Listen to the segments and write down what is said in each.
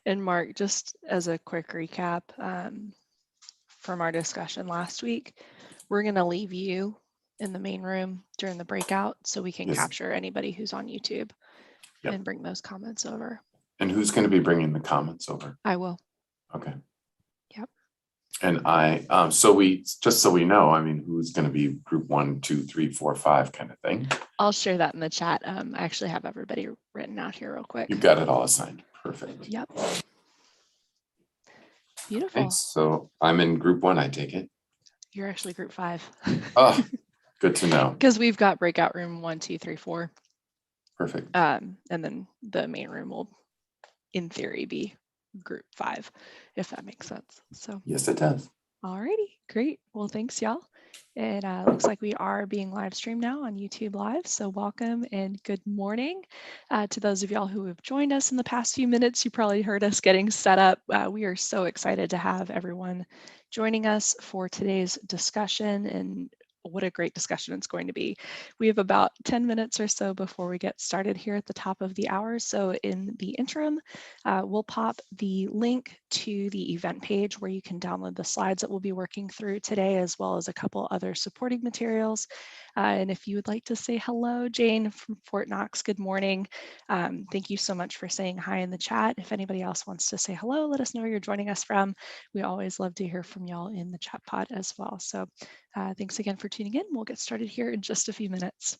And Mark, just as a quick recap from our discussion last week, we're going to leave you in the main room during the breakout so we can Yes. capture anybody who's on YouTube Yep. and bring those comments over. And who's going to be bringing the comments over? I will. Okay. Yep. And so we know, I mean, who's going to be group 1, 2, 3, 4, 5 kind of thing. I'll share that in the chat. I actually have everybody written out here real quick. You've got it all assigned. Perfect. Yep. Beautiful. Okay, so I'm in group 1, I take it. You're actually group 5. Oh, good to know. Because we've got breakout room 1, 2, 3, 4. Perfect. And then the main room will, in theory, be group 5, if that makes sense. So yes, it does. Alrighty, great. Well, thanks, y'all. It looks like we are being live streamed now on YouTube Live. So welcome and good morning to those of y'all who have joined us in the past few minutes. You probably heard us getting set up. We are so excited to have everyone joining us for today's discussion, and what a great discussion it's going to be. We have about 10 minutes or so before we get started here at the top of the hour. So in the interim, we'll pop the link to the event page where you can download the slides that we'll be working through today, as well as a couple other supporting materials. And if you would like to say hello, Jane from Fort Knox, good morning. Thank you so much for saying hi in the chat. If anybody else wants to say hello, let us know where you're joining us from. We always love to hear from y'all in the chat pod as well. So thanks again for tuning in. We'll get started here in just a few minutes.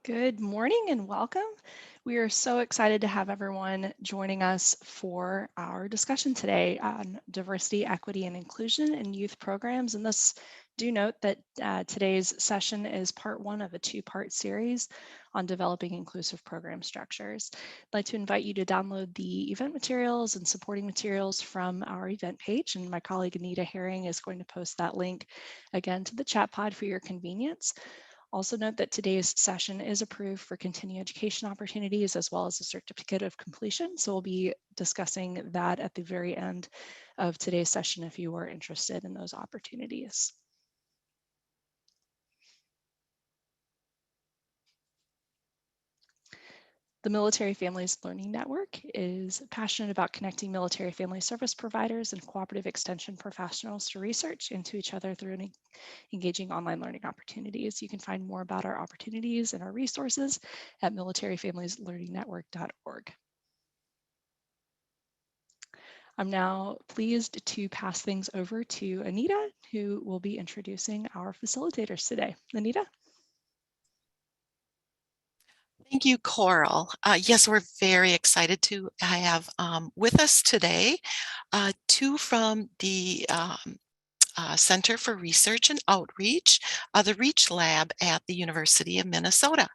Good morning and welcome. We are so excited to have everyone joining us for our discussion today on diversity, equity, and inclusion in youth programs. And do note that today's session is part one of a two-part series on developing inclusive program structures. I'd like to invite you to download the event materials and supporting materials from our event page. And my colleague Anita Herring is going to post that link again to the chat pod for your convenience. Also note that today's session is approved for continuing education opportunities as well as a certificate of completion. So we'll be discussing that at the very end of today's session if you are interested in those opportunities. The Military Families Learning Network is passionate about connecting military family service providers and cooperative extension professionals to research and to each other through engaging online learning opportunities. You can find more about our opportunities and our resources at militaryfamilieslearningnetwork.org. I'm now pleased to pass things over to Anita, who will be introducing our facilitators today. Anita? Thank you, Coral. Yes, we're very excited to have with us today two from the Center for Research and Outreach, the Reach Lab at the University of Minnesota.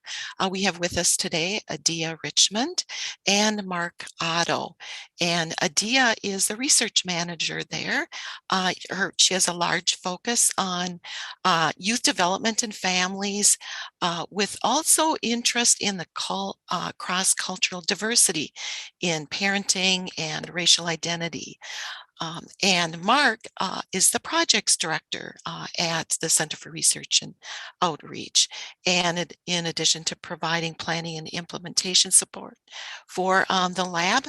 We have with us today Adia Richmond and Mark Otto. And Adia is the research manager there. She has a large focus on youth development and families, with also interest in the cross-cultural diversity in parenting and racial identity. And Mark is the projects director at the Center for Research and Outreach. And in addition to providing planning and implementation support for the lab,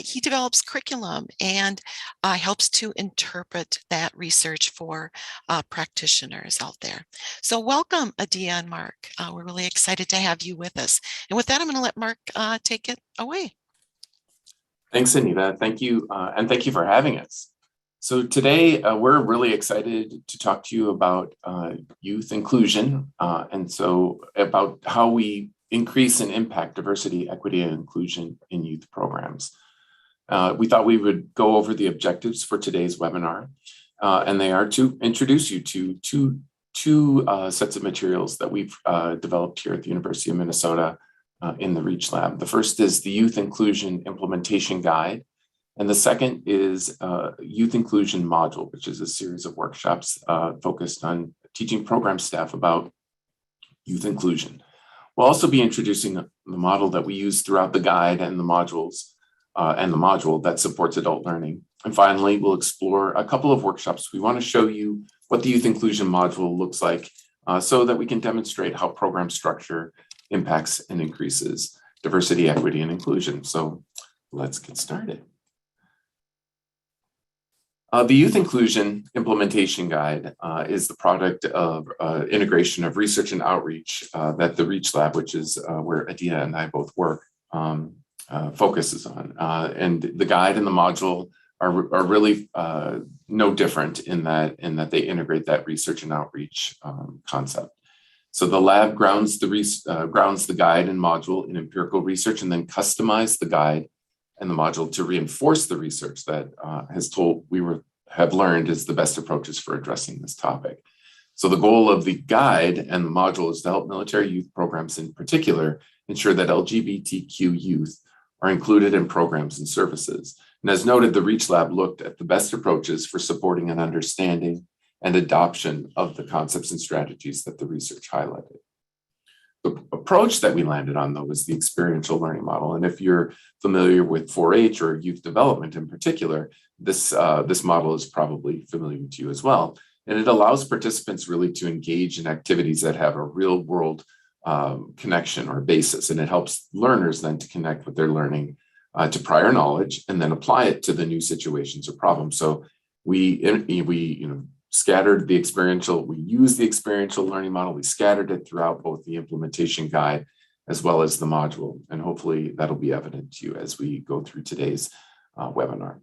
he develops curriculum and helps to interpret that research for practitioners out there. So welcome, Adia and Mark. We're really excited to have you with us. And with that, I'm going to let Mark take it away. Thanks, Anita. Thank you, and thank you for having us. So today, we're really excited to talk to you about youth inclusion, and so about how we increase and impact diversity, equity, and inclusion in youth programs. We thought we would go over the objectives for today's webinar, and they are to introduce you to two sets of materials that we've developed here at the University of Minnesota in the Reach Lab. The first is the Youth Inclusion Implementation Guide, and the second is Youth Inclusion Module, which is a series of workshops focused on teaching program staff about youth inclusion. We'll also be introducing the model that we use throughout the guide and the modules, and the module that supports adult learning. And finally, we'll explore a couple of workshops. We want to show you what the Youth Inclusion Module looks like so that we can demonstrate how program structure impacts and increases diversity, equity, and inclusion. So let's get started. The Youth Inclusion Implementation Guide is the product of integration of research and outreach that the Reach Lab, which is where Adia and I both work, focuses on. And the guide and the module are really no different in that they integrate that research and outreach concept. So the lab grounds the guide and module in empirical research, and then customize the guide and the module to reinforce the research that have learned is the best approaches for addressing this topic. So the goal of the guide and the module is to help military youth programs in particular ensure that LGBTQ youth are included in programs and services. And as noted, the Reach Lab looked at the best approaches for supporting an understanding and adoption of the concepts and strategies that the research highlighted. The approach that we landed on, though, was the experiential learning model. And if you're familiar with 4-H or youth development in particular, this model is probably familiar to you as well. And it allows participants really to engage in activities that have a real world connection or basis. And it helps learners then to connect with their learning to prior knowledge and then apply it to the new situations or problems. So we scattered the experiential, we used the experiential learning model, we scattered it throughout both the implementation guide as well as the module. And hopefully that'll be evident to you as we go through today's webinar.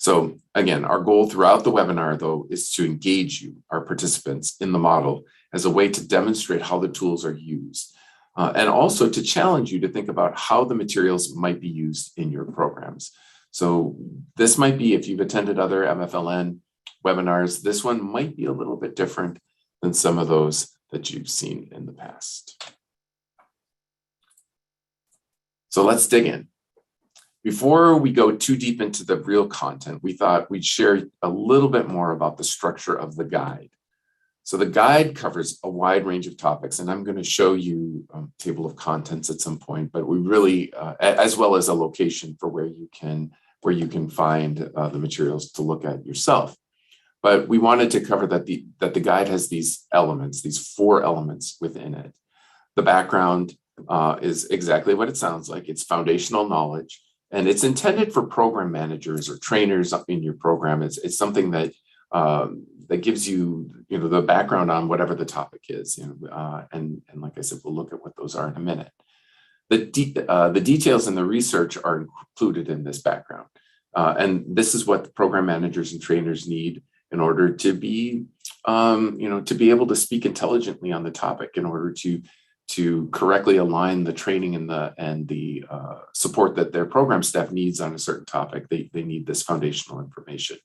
So again, our goal throughout the webinar, though, is to engage you, our participants, in the model as a way to demonstrate how the tools are used. and also to challenge you to think about how the materials might be used in your programs. So this might be, if you've attended other MFLN webinars, this one might be a little bit different than some of those that you've seen in the past. So let's dig in. Before we go too deep into the real content, we thought we'd share a little bit more about the structure of the guide. So the guide covers a wide range of topics, and I'm going to show you a table of contents at some point, but we really, as well as a location for where you can find the materials to look at yourself. But we wanted to cover that the guide has these elements, these 4 elements within it. The background is exactly what it sounds like. It's foundational knowledge, and it's intended for program managers or trainers in your program. It's something that that gives you, the background on whatever the topic is, and like I said, we'll look at what those are in a minute. The details and the research are included in this background, and this is what the program managers and trainers need in order to be, to be able to speak intelligently on the topic, in order to correctly align the training and the support that their program staff needs on a certain topic. They need this foundational information.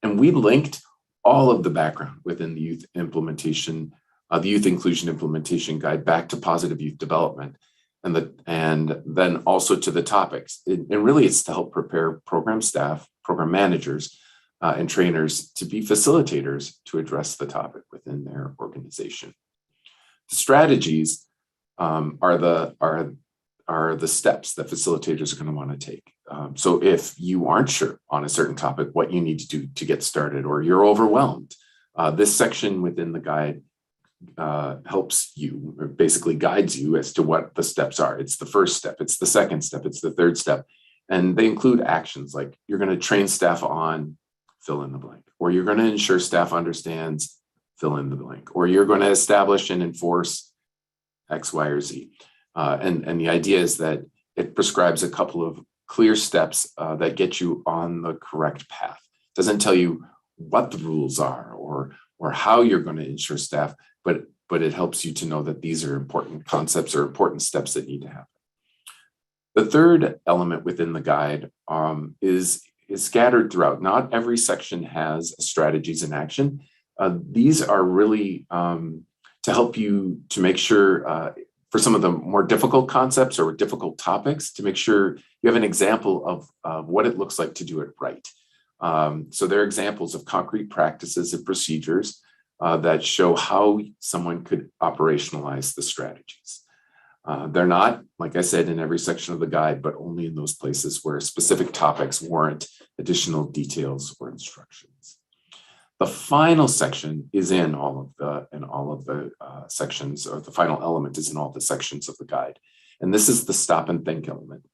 And we linked all of the background within the youth implementation, the youth inclusion implementation guide back to positive youth development, and then also to the topics. And really, it's to help prepare program staff, program managers, and trainers to be facilitators to address the topic within their organization. The strategies are the steps that facilitators are going to want to take. So if you aren't sure on a certain topic what you need to do to get started, or you're overwhelmed, this section within the guide helps you, or basically guides you as to what the steps are. It's the first step, it's the second step, it's the third step. And they include actions like you're going to train staff on fill in the blank, or you're going to ensure staff understands fill in the blank, or you're going to establish and enforce X, Y, or Z. And the idea is that it prescribes a couple of clear steps that get you on the correct path. It doesn't tell you what the rules are or how you're going to ensure staff, but it helps you to know that these are important concepts or important steps that need to happen. The third element within the guide is scattered throughout. Not every section has strategies in action. These are really to help you to make sure for some of the more difficult concepts or difficult topics, to make sure you have an example of what it looks like to do it right. So there are examples of concrete practices and procedures that show how someone could operationalize the strategies. They're not, like I said, in every section of the guide, but only in those places where specific topics warrant additional details or instructions. The final section is in all of the sections, or the final element is in all the sections of the guide. And this is the stop and think element.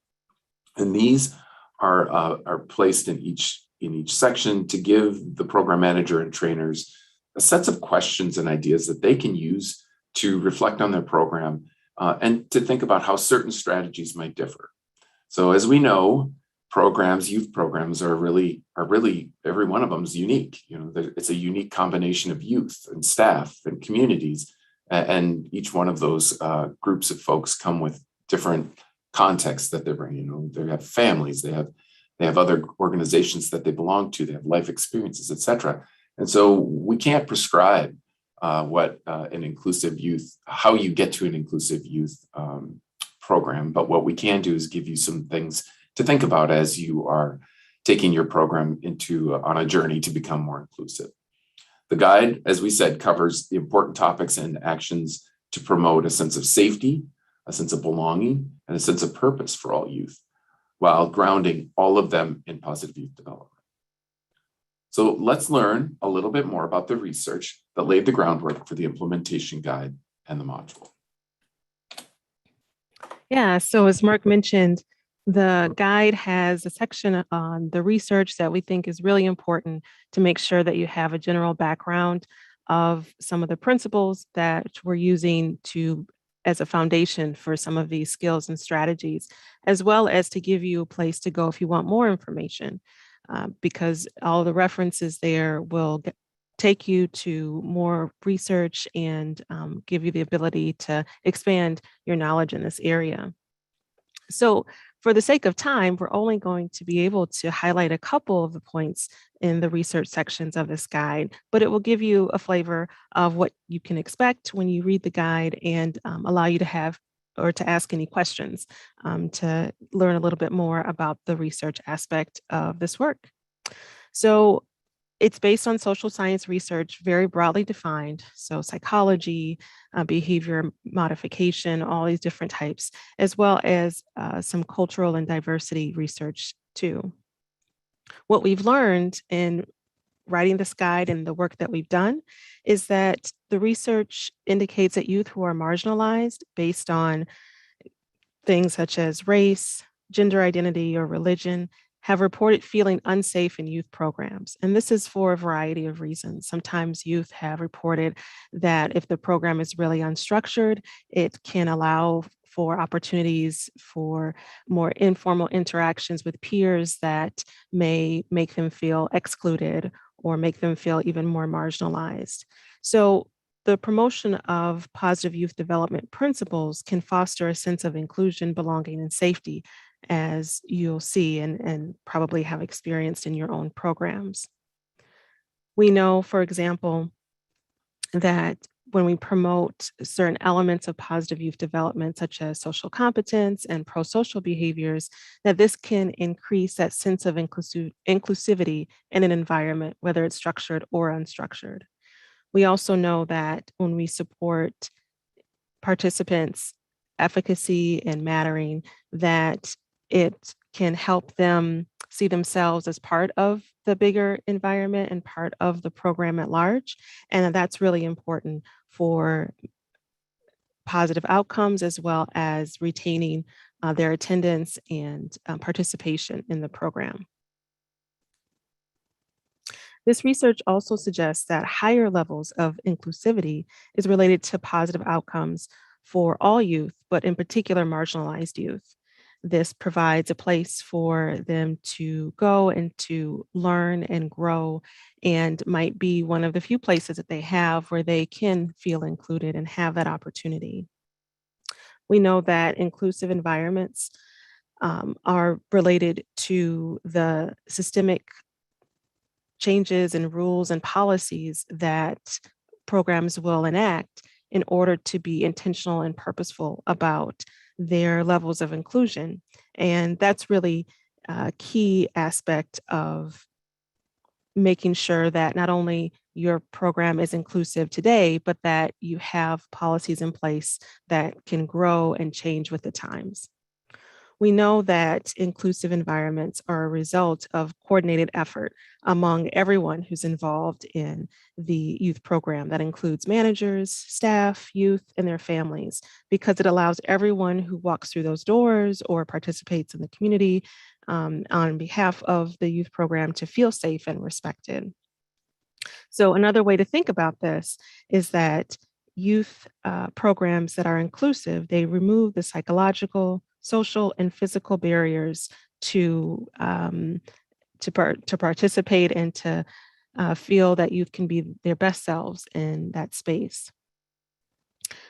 And these are placed in each section to give the program manager and trainers a sets of questions and ideas that they can use to reflect on their program and to think about how certain strategies might differ. So as we know, youth programs are really every one of them is unique. It's a unique combination of youth and staff and communities, and each one of those groups of folks come with different contexts that they're bringing. They have families, they have other organizations that they belong to, they have life experiences, etc. And so we can't prescribe what an inclusive youth, how you get to an inclusive youth program, but what we can do is give you some things to think about as you are taking your program on a journey to become more inclusive. The guide, as we said, covers the important topics and actions to promote a sense of safety, a sense of belonging, and a sense of purpose for all youth, while grounding all of them in positive youth development. So let's learn a little bit more about the research that laid the groundwork for the implementation guide and the module. Yeah, so as Mark mentioned, the guide has a section on the research that we think is really important to make sure that you have a general background of some of the principles that we're using as a foundation for some of these skills and strategies, as well as to give you a place to go if you want more information, because all the references there will take you to more research and give you the ability to expand your knowledge in this area. So for the sake of time, we're only going to be able to highlight a couple of the points in the research sections of this guide, but it will give you a flavor of what you can expect when you read the guide and allow you to have or to ask any questions to learn a little bit more about the research aspect of this work. So it's based on social science research, very broadly defined. So psychology, behavior modification, all these different types, as well as some cultural and diversity research too. What we've learned in writing this guide and the work that we've done is that the research indicates that youth who are marginalized based on things such as race, gender identity, or religion have reported feeling unsafe in youth programs. And this is for a variety of reasons. Sometimes youth have reported that if the program is really unstructured, it can allow for opportunities for more informal interactions with peers that may make them feel excluded or make them feel even more marginalized. So the promotion of positive youth development principles can foster a sense of inclusion, belonging, and safety, as you'll see and probably have experienced in your own programs. We know, for example, that when we promote certain elements of positive youth development, such as social competence and pro-social behaviors, that this can increase that sense of inclusivity in an environment, whether it's structured or unstructured. We also know that when we support participants' efficacy and mattering, that it can help them see themselves as part of the bigger environment and part of the program at large. And that's really important for positive outcomes as well as retaining their attendance and participation in the program. This research also suggests that higher levels of inclusivity is related to positive outcomes for all youth, but in particular marginalized youth. This provides a place for them to go and to learn and grow, and might be one of the few places that they have where they can feel included and have that opportunity. We know that inclusive environments are related to the systemic changes and rules and policies that programs will enact in order to be intentional and purposeful about their levels of inclusion. And that's really a key aspect of making sure that not only your program is inclusive today, but that you have policies in place that can grow and change with the times. We know that inclusive environments are a result of coordinated effort among everyone who's involved in the youth program. That includes managers, staff, youth, and their families, because it allows everyone who walks through those doors or participates in the community on behalf of the youth program to feel safe and respected. So another way to think about this is that youth programs that are inclusive, they remove the psychological, social, and physical barriers to participate and to feel that youth can be their best selves in that space.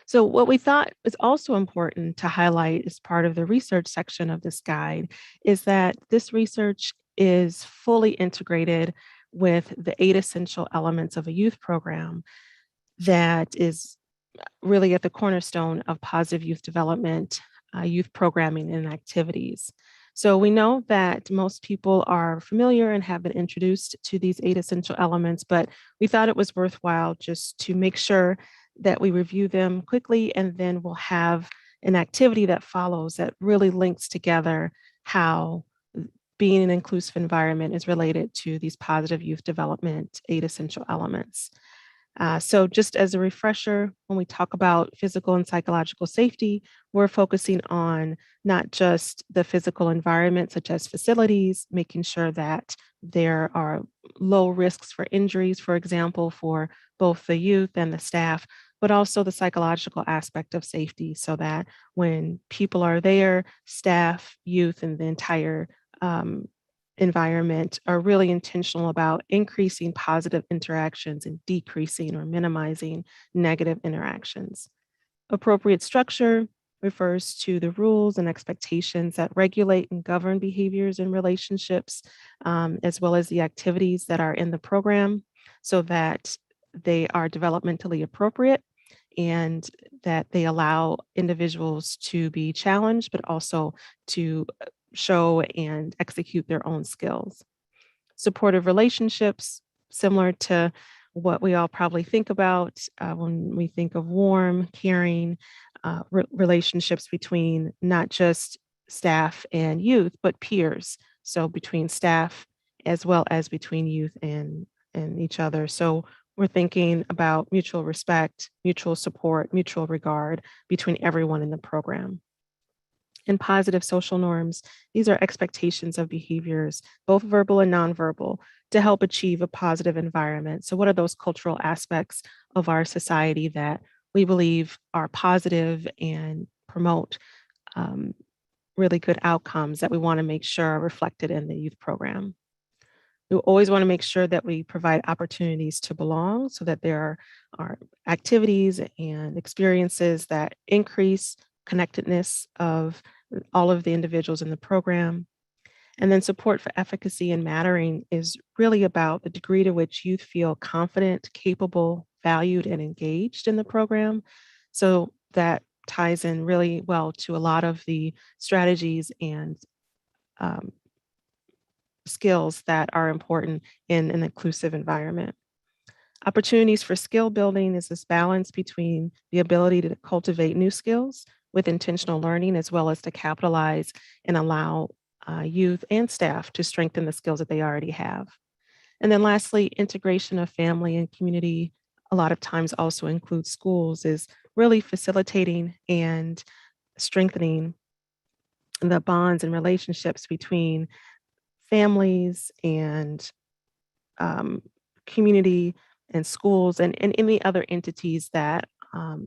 So what we thought is also important to highlight as part of the research section of this guide is that this research is fully integrated with the 8 essential elements of a youth program that is really at the cornerstone of positive youth development, youth programming and activities. So we know that most people are familiar and have been introduced to these 8 essential elements, but we thought it was worthwhile just to make sure that we review them quickly, and then we'll have an activity that follows that really links together how being an inclusive environment is related to these positive youth development 8 essential elements. So just as a refresher, when we talk about physical and psychological safety, we're focusing on not just the physical environment, such as facilities, making sure that there are low risks for injuries, for example, for both the youth and the staff, but also the psychological aspect of safety, so that when people are there, staff, youth, and the entire environment are really intentional about increasing positive interactions and decreasing or minimizing negative interactions. Appropriate structure refers to the rules and expectations that regulate and govern behaviors and relationships, as well as the activities that are in the program so that they are developmentally appropriate and that they allow individuals to be challenged, but also to show and execute their own skills. Supportive relationships, similar to what we all probably think about when we think of warm, caring relationships between not just staff and youth, but peers. So between staff as well as between youth and each other. So we're thinking about mutual respect, mutual support, mutual regard between everyone in the program. And positive social norms, these are expectations of behaviors, both verbal and nonverbal, to help achieve a positive environment. So what are those cultural aspects of our society that we believe are positive and promote really good outcomes that we want to make sure are reflected in the youth program? We always want to make sure that we provide opportunities to belong so that there are activities and experiences that increase connectedness of all of the individuals in the program. And then support for efficacy and mattering is really about the degree to which youth feel confident, capable, valued, and engaged in the program. So that ties in really well to a lot of the strategies and skills that are important in an inclusive environment. Opportunities for skill building is this balance between the ability to cultivate new skills with intentional learning, as well as to capitalize and allow youth and staff to strengthen the skills that they already have. And then lastly, integration of family and community, a lot of times also includes schools, is really facilitating and strengthening the bonds and relationships between families and community and schools and any other entities that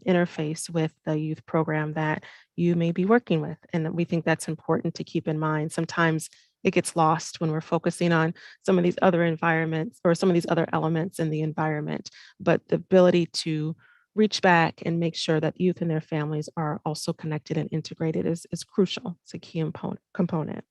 interface with the youth program that you may be working with. And we think that's important to keep in mind. Sometimes it gets lost when we're focusing on some of these other environments or some of these other elements in the environment, but the ability to reach back and make sure that youth and their families are also connected and integrated is crucial. It's a key component.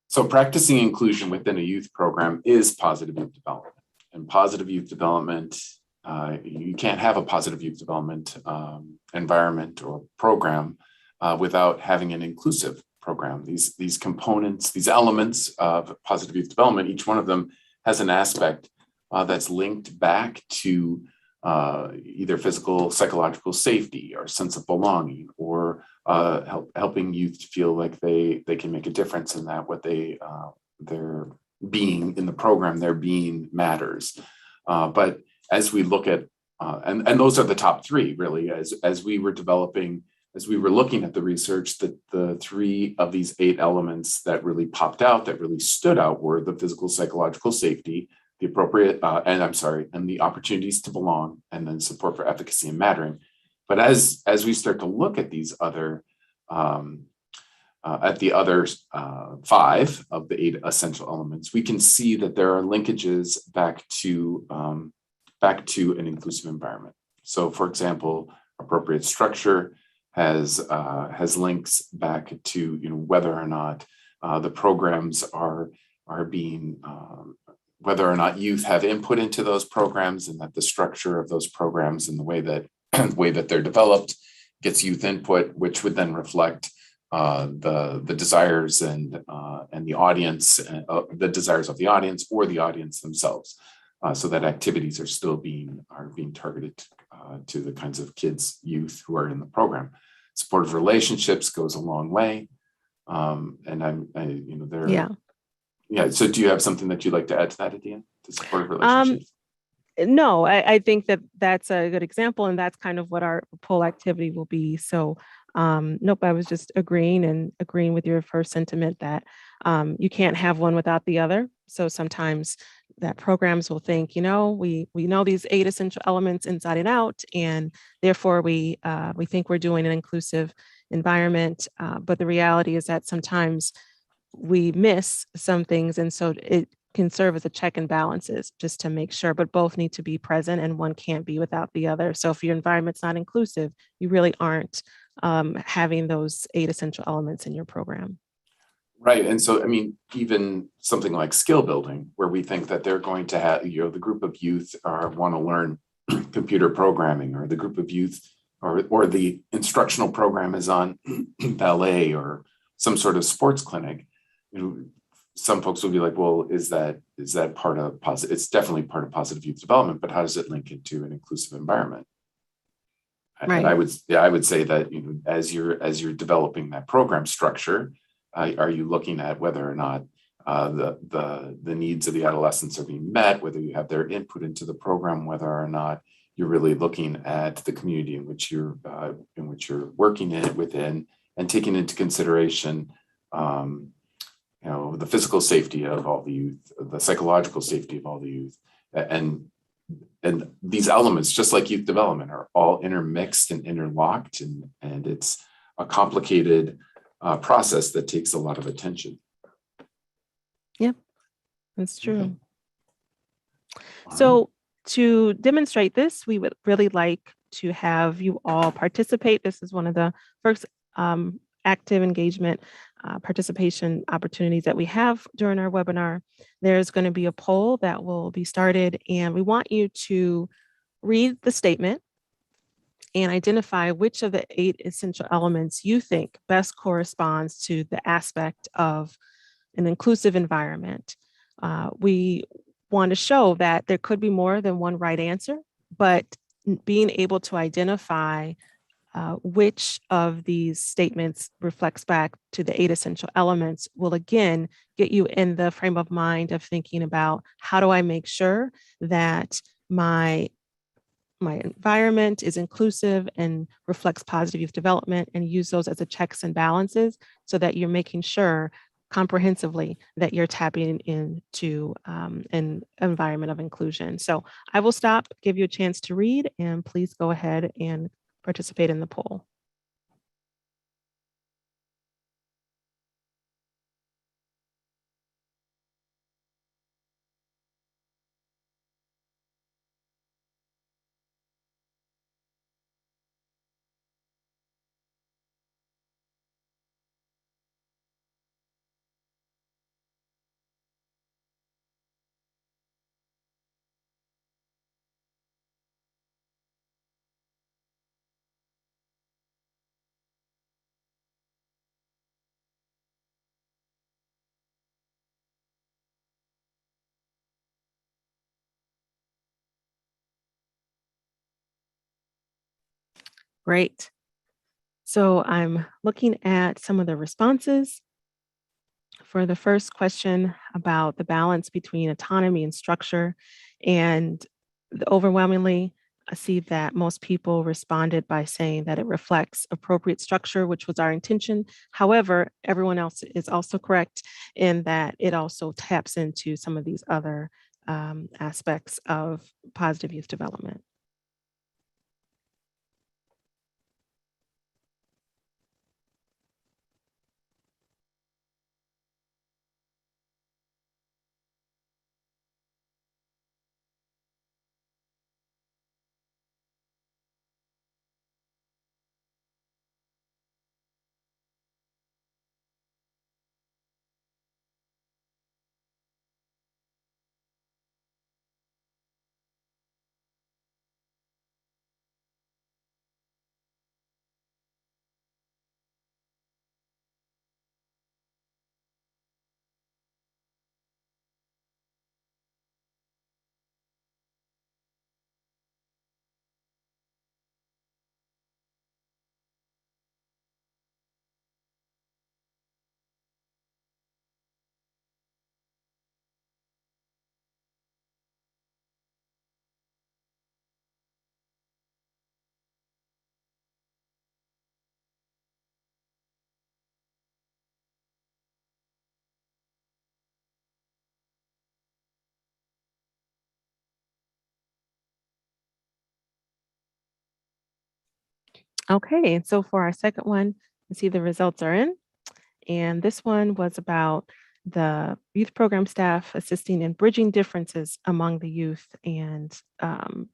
So practicing inclusion within a youth program is positive youth development. And positive youth development, you can't have a positive youth development environment or program without having an inclusive program. These components, these elements of positive youth development, each one of them has an aspect that's linked back to either physical, psychological safety or sense of belonging, or helping youth to feel like they can make a difference in that what their being in the program, their being matters. But as we look at, and those are the top three really, as we were developing, as we were looking at the research, the three of these 8 elements that really popped out, that really stood out, were the physical, psychological safety, the appropriate, and the opportunities to belong, and then support for efficacy and mattering. But as we start to look at these other, at the other 5 of the 8 essential elements, we can see that there are linkages back to an inclusive environment. So, for example, appropriate structure has links back to whether or not the programs are being whether or not youth have input into those programs, and that the structure of those programs and the way that they're developed gets youth input, which would then reflect the desires and the audience, the desires of the audience or the audience themselves, so that activities are still being targeted to the kinds of kids, youth who are in the program. Supportive relationships goes a long way, Yeah. So do you have something that you'd like to add to that, Adia, to supportive relationships? No, I think that that's a good example, and that's kind of what our poll activity will be. So nope, I was just agreeing with your first sentiment that you can't have one without the other. So sometimes that programs will think, we know these 8 essential elements inside and out, and therefore we think we're doing an inclusive environment. But the reality is that sometimes we miss some things, and so it can serve as a check and balances just to make sure, but both need to be present and one can't be without the other. So if your environment's not inclusive, you really aren't having those 8 essential elements in your program. Right. And so, I mean, even something like skill building, where we think that they're going to have, the group of youth want to learn computer programming, or the group of youth or the instructional program is on ballet or some sort of sports clinic. Some folks will be like, well, is that part of positive? It's definitely part of positive youth development, but how does it link into an inclusive environment? Right. And I would say that, as you're developing that program structure, are you looking at whether or not the needs of the adolescents are being met, whether you have their input into the program, whether or not you're really looking at the community in which you're working within, and taking into consideration the physical safety of all the youth, the psychological safety of all the youth, and these elements, just like youth development, are all intermixed and interlocked, and it's a complicated process that takes a lot of attention. Yep, that's true. Okay. So to demonstrate this, we would really like to have you all participate. This is one of the first active engagement participation opportunities that we have during our webinar. There's going to be a poll that will be started, and we want you to read the statement and identify which of the 8 essential elements you think best corresponds to the aspect of an inclusive environment. We want to show that there could be more than one right answer, but being able to identify which of these statements reflects back to the 8 essential elements will again get you in the frame of mind of thinking about, how do I make sure that my environment is inclusive and reflects positive youth development, and use those as a checks and balances so that you're making sure comprehensively that you're tapping into an environment of inclusion. So I will stop, give you a chance to read, and please go ahead and participate in the poll. Great. So I'm looking at some of the responses. For the first question about the balance between autonomy and structure, and overwhelmingly, I see that most people responded by saying that it reflects appropriate structure, which was our intention. However, everyone else is also correct in that it also taps into some of these other aspects of positive youth development. Okay, and so for our second one, you see the results are in. And this one was about the youth program staff assisting in bridging differences among the youth and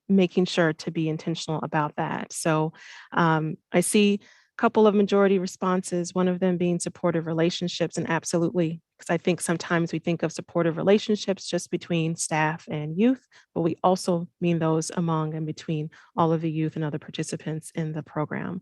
making sure to be intentional about that. So I see a couple of majority responses, one of them being supportive relationships, and absolutely, because I think sometimes we think of supportive relationships just between staff and youth, but we also mean those among and between all of the youth and other participants in the program,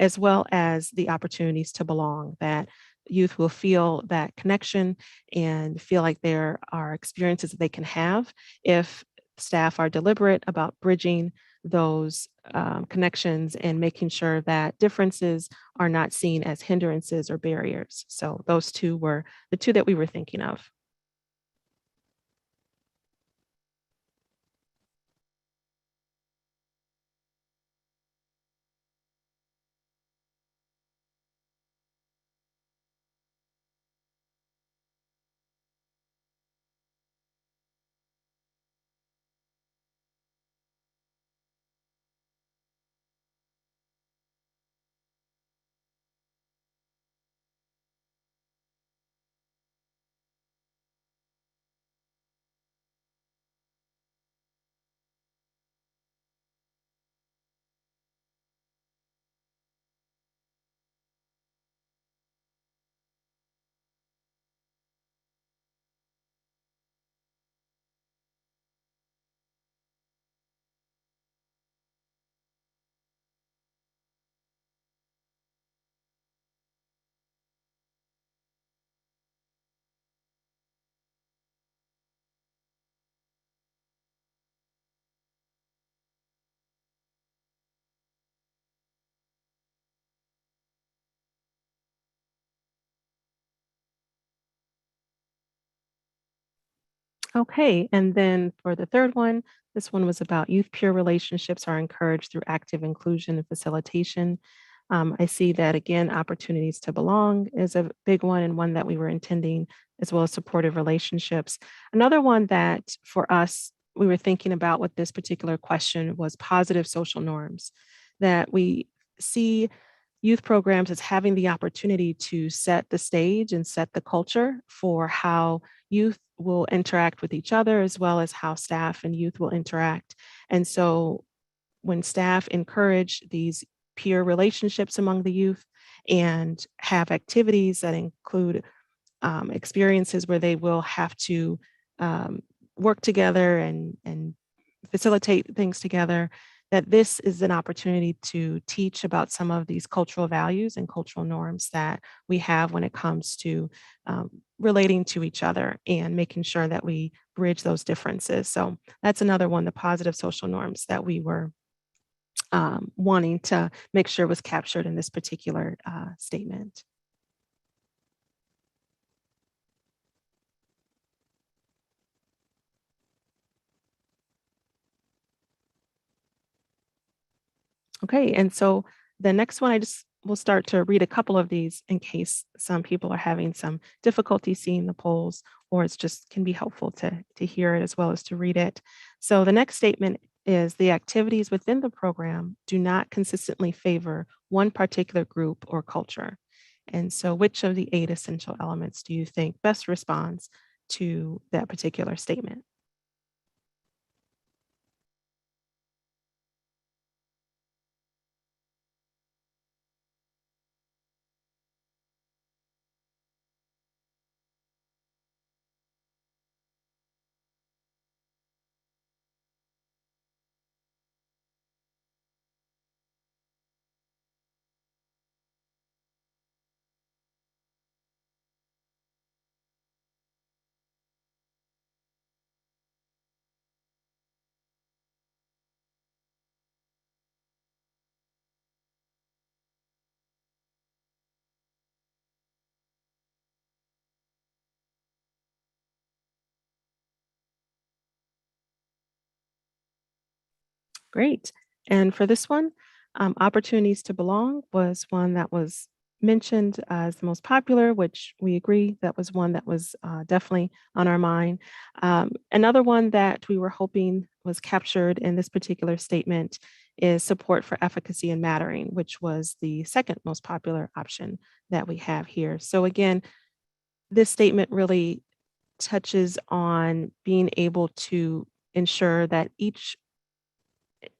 as well as the opportunities to belong, that youth will feel that connection and feel like there are experiences that they can have if staff are deliberate about bridging those connections and making sure that differences are not seen as hindrances or barriers. So those two were the two that we were thinking of. Okay, and then for the third one, this one was about youth peer relationships are encouraged through active inclusion and facilitation. I see that again, opportunities to belong is a big one and one that we were intending, as well as supportive relationships. Another one that for us, we were thinking about with this particular question was positive social norms, that we see youth programs as having the opportunity to set the stage and set the culture for how youth will interact with each other, as well as how staff and youth will interact. And so when staff encourage these peer relationships among the youth and have activities that include experiences where they will have to um, work together and facilitate things together, that this is an opportunity to teach about some of these cultural values and cultural norms that we have when it comes to relating to each other and making sure that we bridge those differences. So that's another one, the positive social norms that we were wanting to make sure was captured in this particular statement. Okay, and so the next one, I just will start to read a couple of these in case some people are having some difficulty seeing the polls, or it's just can be helpful to hear it as well as to read it. So the next statement is the activities within the program do not consistently favor one particular group or culture. And so which of the 8 essential elements do you think best responds to that particular statement? Great. And for this one, opportunities to belong was one that was mentioned as the most popular, which we agree that was one that was definitely on our mind. Another one that we were hoping was captured in this particular statement is support for efficacy and mattering, which was the second most popular option that we have here. So again, this statement really touches on being able to ensure that each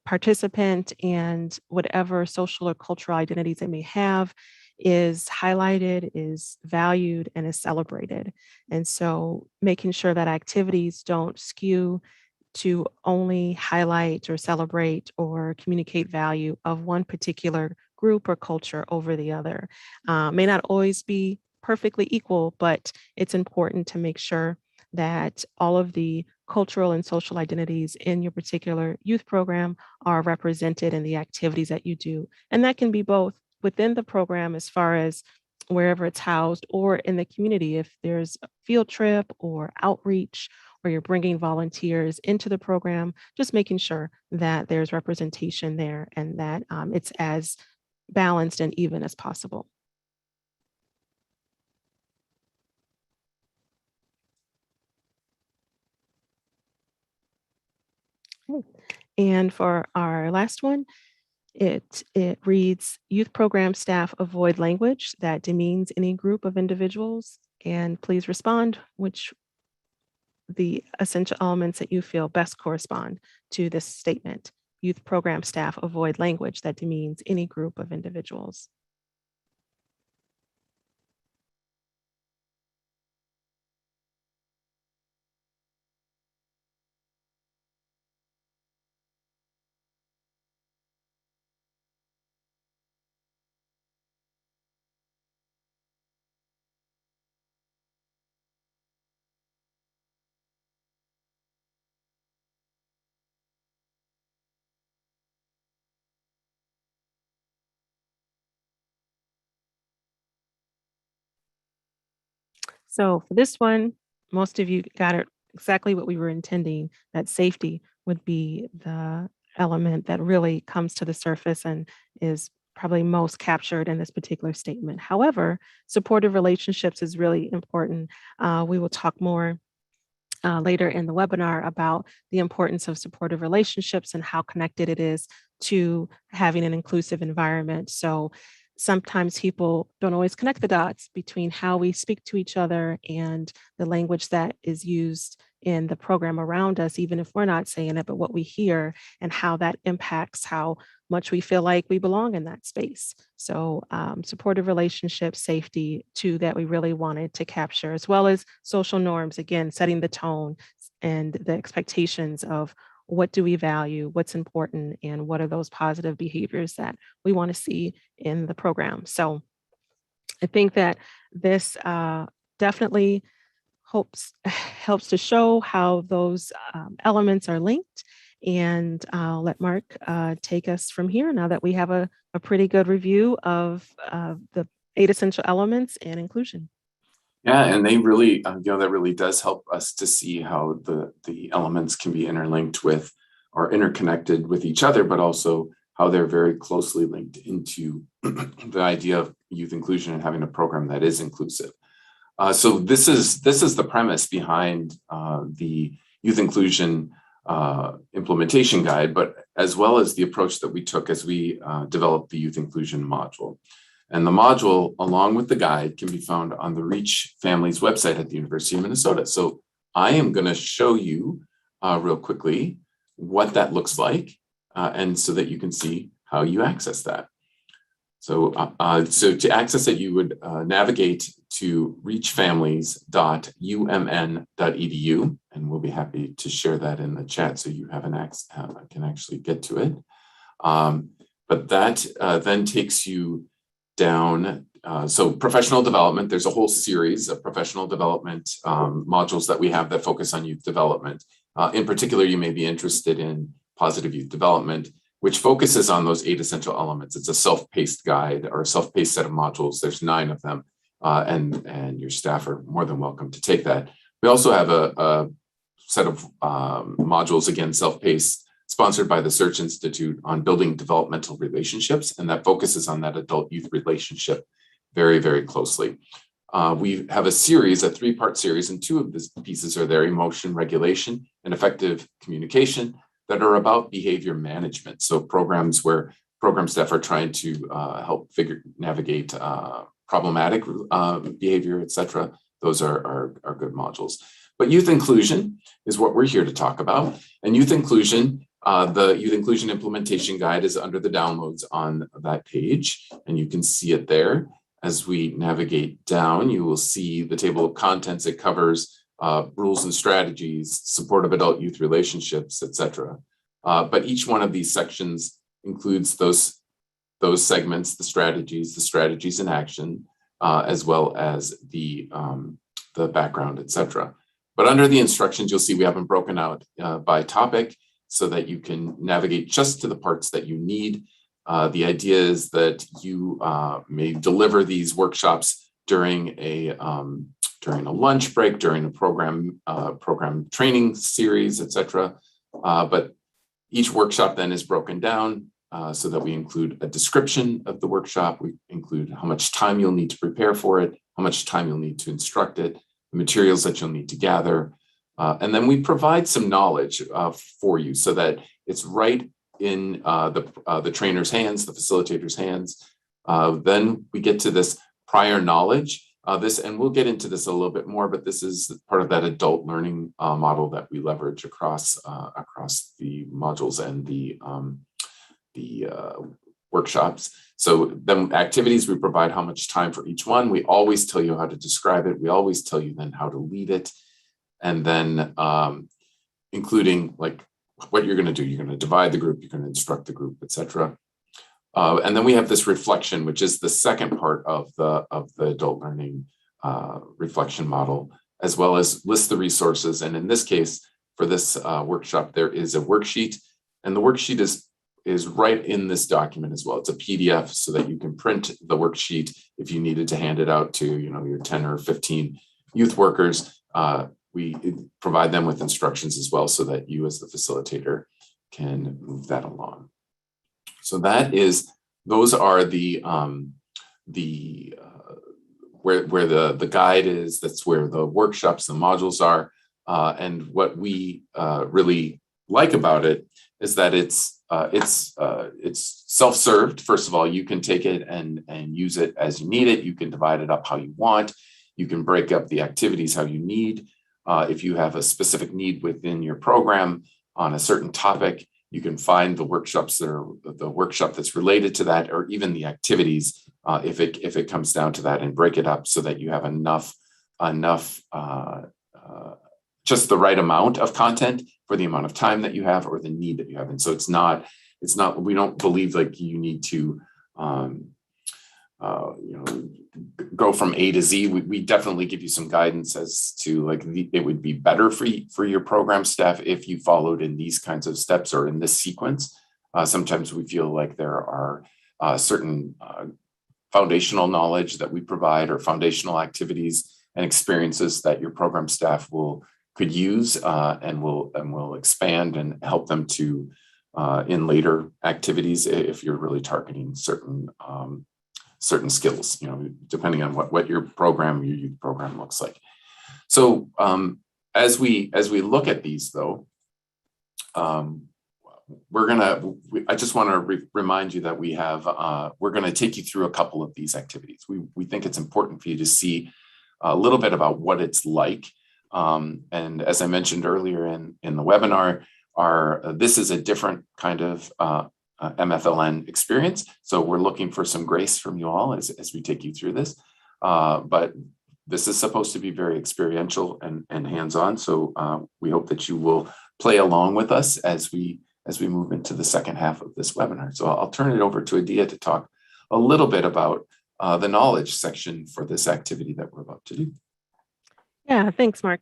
participant and whatever social or cultural identities they may have is highlighted, is valued, and is celebrated. And so making sure that activities don't skew to only highlight or celebrate or communicate value of one particular group or culture over the other. May not always be perfectly equal, but it's important to make sure that all of the cultural and social identities in your particular youth program are represented in the activities that you do. And that can be both within the program as far as wherever it's housed or in the community if there's a field trip or outreach or you're bringing volunteers into the program, just making sure that there's representation there and that it's as balanced and even as possible. And for our last one, it reads, youth program staff avoid language that demeans any group of individuals. And please respond which the essential elements that you feel best correspond to this statement. Youth program staff avoid language that demeans any group of individuals. So for this one, most of you got it exactly what we were intending, that safety would be the element that really comes to the surface and is probably most captured in this particular statement. However, supportive relationships is really important. We will talk more later in the webinar about the importance of supportive relationships and how connected it is to having an inclusive environment. So sometimes people don't always connect the dots between how we speak to each other and the language that is used in the program around us, even if we're not saying it, but what we hear and how that impacts how much we feel like we belong in that space. So supportive relationships, safety, too, that we really wanted to capture, as well as social norms, again, setting the tone and the expectations of what do we value, what's important, and what are those positive behaviors that we want to see in the program. So I think that this definitely helps to show how those elements are linked. And I'll let Mark take us from here now that we have a pretty good review of the 8 essential elements and inclusion. Yeah, and they really, that really does help us to see how the elements can be interlinked with or interconnected with each other, but also how they're very closely linked into the idea of youth inclusion and having a program that is inclusive. So this is the premise behind the youth inclusion implementation guide, but as well as the approach that we took as we developed the youth inclusion module. And the module, along with the guide, can be found on the Reach Families website at the University of Minnesota. So I am going to show you real quickly what that looks like, and so that you can see how you access that. So, so to access it, you would navigate to reachfamilies.umn.edu, and we'll be happy to share that in the chat so you have can actually get to it. But that then takes you down. So professional development, there's a whole series of professional development modules that we have that focus on youth development. In particular, you may be interested in positive youth development, which focuses on those 8 essential elements. It's a self-paced guide or a self-paced set of modules. There's 9 of them, and your staff are more than welcome to take that. We also have a set of modules, again, self-paced, sponsored by the Search Institute on building developmental relationships, and that focuses on that adult-youth relationship very, very closely. We have a series, a 3-part series, and 2 of these pieces are there: emotion regulation and effective communication. that are about behavior management. So programs where program staff are trying to help navigate problematic behavior, etc. Those are good modules. But youth inclusion is what we're here to talk about. And youth inclusion, the Youth Inclusion Implementation Guide is under the downloads on that page, and you can see it there. As we navigate down, you will see the table of contents. It covers rules and strategies, supportive adult-youth relationships, etc. But each one of these sections includes those segments, the strategies in action, as well as the background, etc. But under the instructions, you'll see we have them broken out by topic so that you can navigate just to the parts that you need. The idea is that you may deliver these workshops during a lunch break, during a program training series, etc. But each workshop then is broken down so that we include a description of the workshop. We include how much time you'll need to prepare for it, how much time you'll need to instruct it, the materials that you'll need to gather. And then we provide some knowledge for you so that it's right in the trainer's hands, the facilitator's hands. Then we get to this prior knowledge. And we'll get into this a little bit more, but this is part of that adult learning model that we leverage across the modules and the workshops. So then activities, we provide how much time for each one. We always tell you how to describe it. We always tell you then how to lead it. And then including like what you're going to do. You're going to divide the group, you're going to instruct the group, etc. And then we have this reflection, which is the second part of the adult learning reflection model, as well as list the resources. And in this case, for this workshop, there is a worksheet, and the worksheet is right in this document as well. It's a PDF so that you can print the worksheet if you needed to hand it out to your 10 or 15 youth workers. We provide them with instructions as well so that you as the facilitator can move that along. So those are where the guide is. That's where the workshops, the modules are. And what we really like about it is that it's self-served. First of all, you can take it and use it as you need it. You can divide it up how you want. You can break up the activities how you need. If you have a specific need within your program on a certain topic, you can find the workshops the workshop that's related to that, or even the activities if it comes down to that, and break it up so that you have enough just the right amount of content for the amount of time that you have or the need that you have. And so it's not we don't believe like you need to go from A to Z. We definitely give you some guidance as to like it would be better for your program staff if you followed in these kinds of steps or in this sequence. Sometimes we feel like there are certain foundational knowledge that we provide, or foundational activities and experiences that your program staff could use and will expand and help them to in later activities if you're really targeting certain skills, depending on what your youth program looks like. So as we look at these though, I just want to remind you that we're going to take you through a couple of these activities. We think it's important for you to see a little bit about what it's like. And as I mentioned earlier in the webinar, this is a different kind of MFLN experience. So we're looking for some grace from you all as we take you through this. But this is supposed to be very experiential and hands-on. So we hope that you will play along with us as we move into the second half of this webinar. So I'll turn it over to Adia to talk a little bit about the knowledge section for this activity that we're about to do. Yeah, thanks, Mark.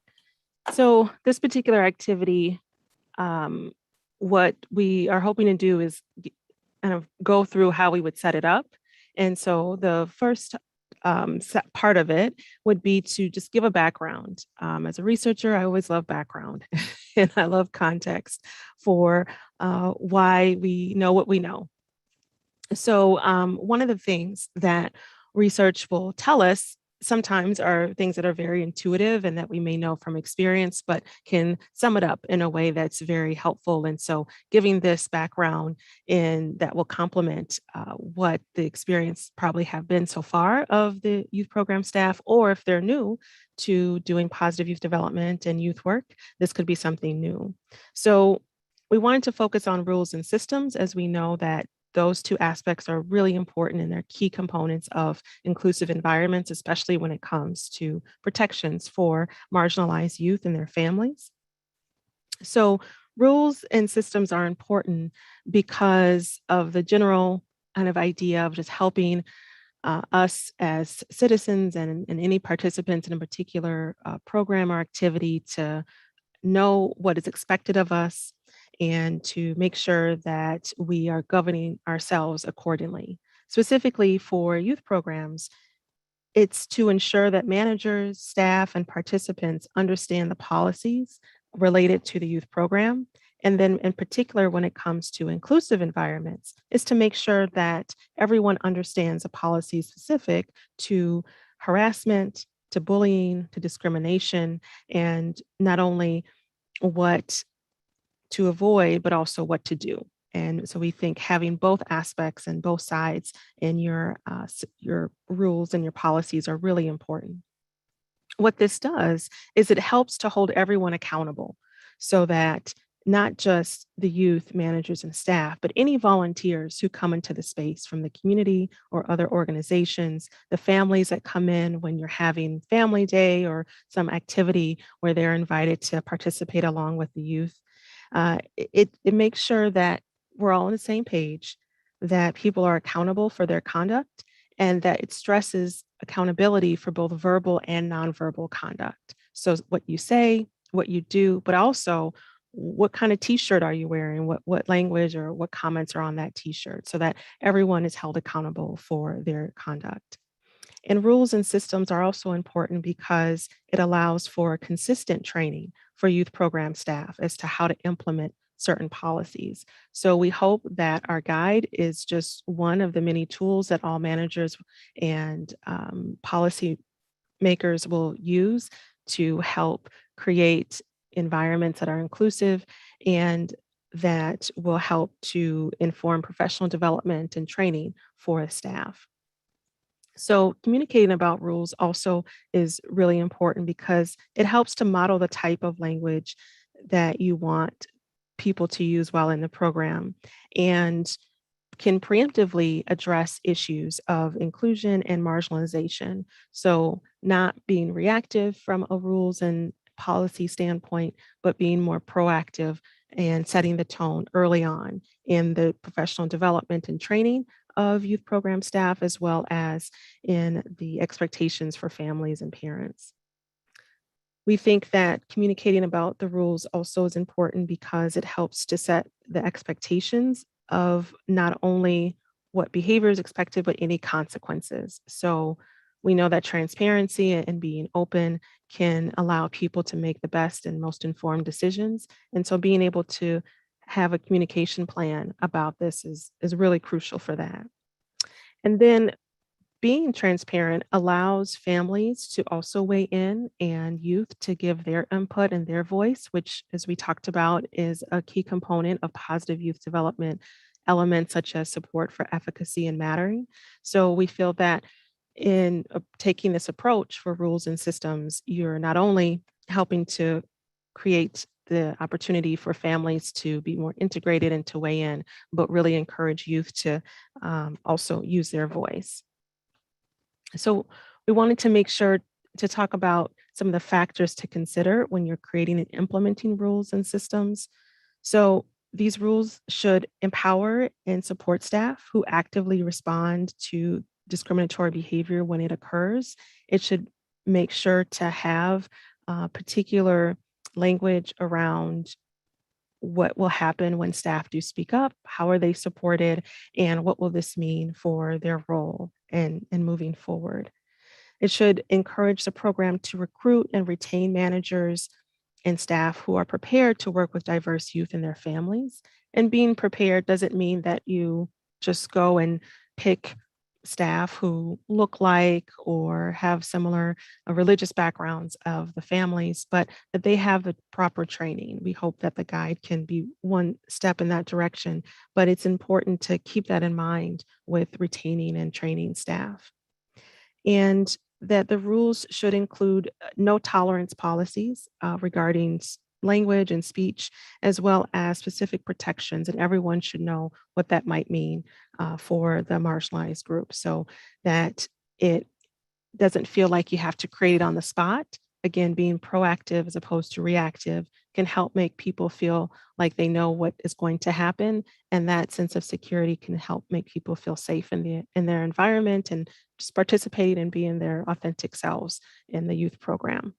So this particular activity, what we are hoping to do is kind of go through how we would set it up. And so the first part of it would be to just give a background. As a researcher, I always love background and I love context for why we know what we know. So one of the things that research will tell us sometimes are things that are very intuitive and that we may know from experience, but can sum it up in a way that's very helpful. And so giving this background in that will complement what the experience probably have been so far of the youth program staff, or if they're new to doing positive youth development and youth work, this could be something new. So we wanted to focus on rules and systems, as we know that those two aspects are really important and they're key components of inclusive environments, especially when it comes to protections for marginalized youth and their families. So rules and systems are important because of the general kind of idea of just helping us as citizens and any participants in a particular program or activity to know what is expected of us and to make sure that we are governing ourselves accordingly. Specifically for youth programs, it's to ensure that managers, staff, and participants understand the policies related to the youth program. And then, in particular, when it comes to inclusive environments, is to make sure that everyone understands the policy specific to harassment, to bullying, to discrimination, and not only what to avoid, but also what to do. And so we think having both aspects and both sides in your rules and your policies are really important. What this does is it helps to hold everyone accountable so that not just the youth managers and staff, but any volunteers who come into the space from the community or other organizations, the families that come in when you're having family day or some activity where they're invited to participate along with the youth. It makes sure that we're all on the same page, that people are accountable for their conduct, and that it stresses accountability for both verbal and nonverbal conduct. So what you say, what you do, but also what kind of t-shirt are you wearing, what language or what comments are on that t-shirt, so that everyone is held accountable for their conduct. And rules and systems are also important because it allows for consistent training for youth program staff as to how to implement certain policies. So we hope that our guide is just one of the many tools that all managers and policy makers will use to help create environments that are inclusive and that will help to inform professional development and training for staff. So communicating about rules also is really important because it helps to model the type of language that you want people to use while in the program and can preemptively address issues of inclusion and marginalization. So not being reactive from a rules and policy standpoint, but being more proactive and setting the tone early on in the professional development and training of youth program staff, as well as in the expectations for families and parents. We think that communicating about the rules also is important because it helps to set the expectations of not only what behavior is expected, but any consequences. So we know that transparency and being open can allow people to make the best and most informed decisions. And so being able to have a communication plan about this is really crucial for that. And then being transparent allows families to also weigh in and youth to give their input and their voice, which, as we talked about, is a key component of positive youth development elements such as support for efficacy and mattering. So we feel that in taking this approach for rules and systems, you're not only helping to create the opportunity for families to be more integrated and to weigh in, but really encourage youth to also use their voice. So we wanted to make sure to talk about some of the factors to consider when you're creating and implementing rules and systems. So these rules should empower and support staff who actively respond to discriminatory behavior when it occurs. It should make sure to have particular language around what will happen when staff do speak up, how are they supported, and what will this mean for their role and moving forward. It should encourage the program to recruit and retain managers and staff who are prepared to work with diverse youth and their families. And being prepared doesn't mean that you just go and pick staff who look like or have similar religious backgrounds of the families, but that they have the proper training. We hope that the guide can be one step in that direction, but it's important to keep that in mind with retaining and training staff. And that the rules should include no tolerance policies regarding language and speech, as well as specific protections. And everyone should know what that might mean for the marginalized group so that it doesn't feel like you have to create it on the spot. Again, being proactive as opposed to reactive can help make people feel like they know what is going to happen. And that sense of security can help make people feel safe in their environment and just participate and being their authentic selves in the youth program.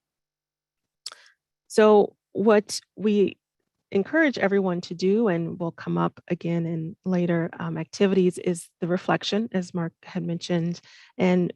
So what we encourage everyone to do, and will come up again in later activities, is the reflection, as Mark had mentioned, and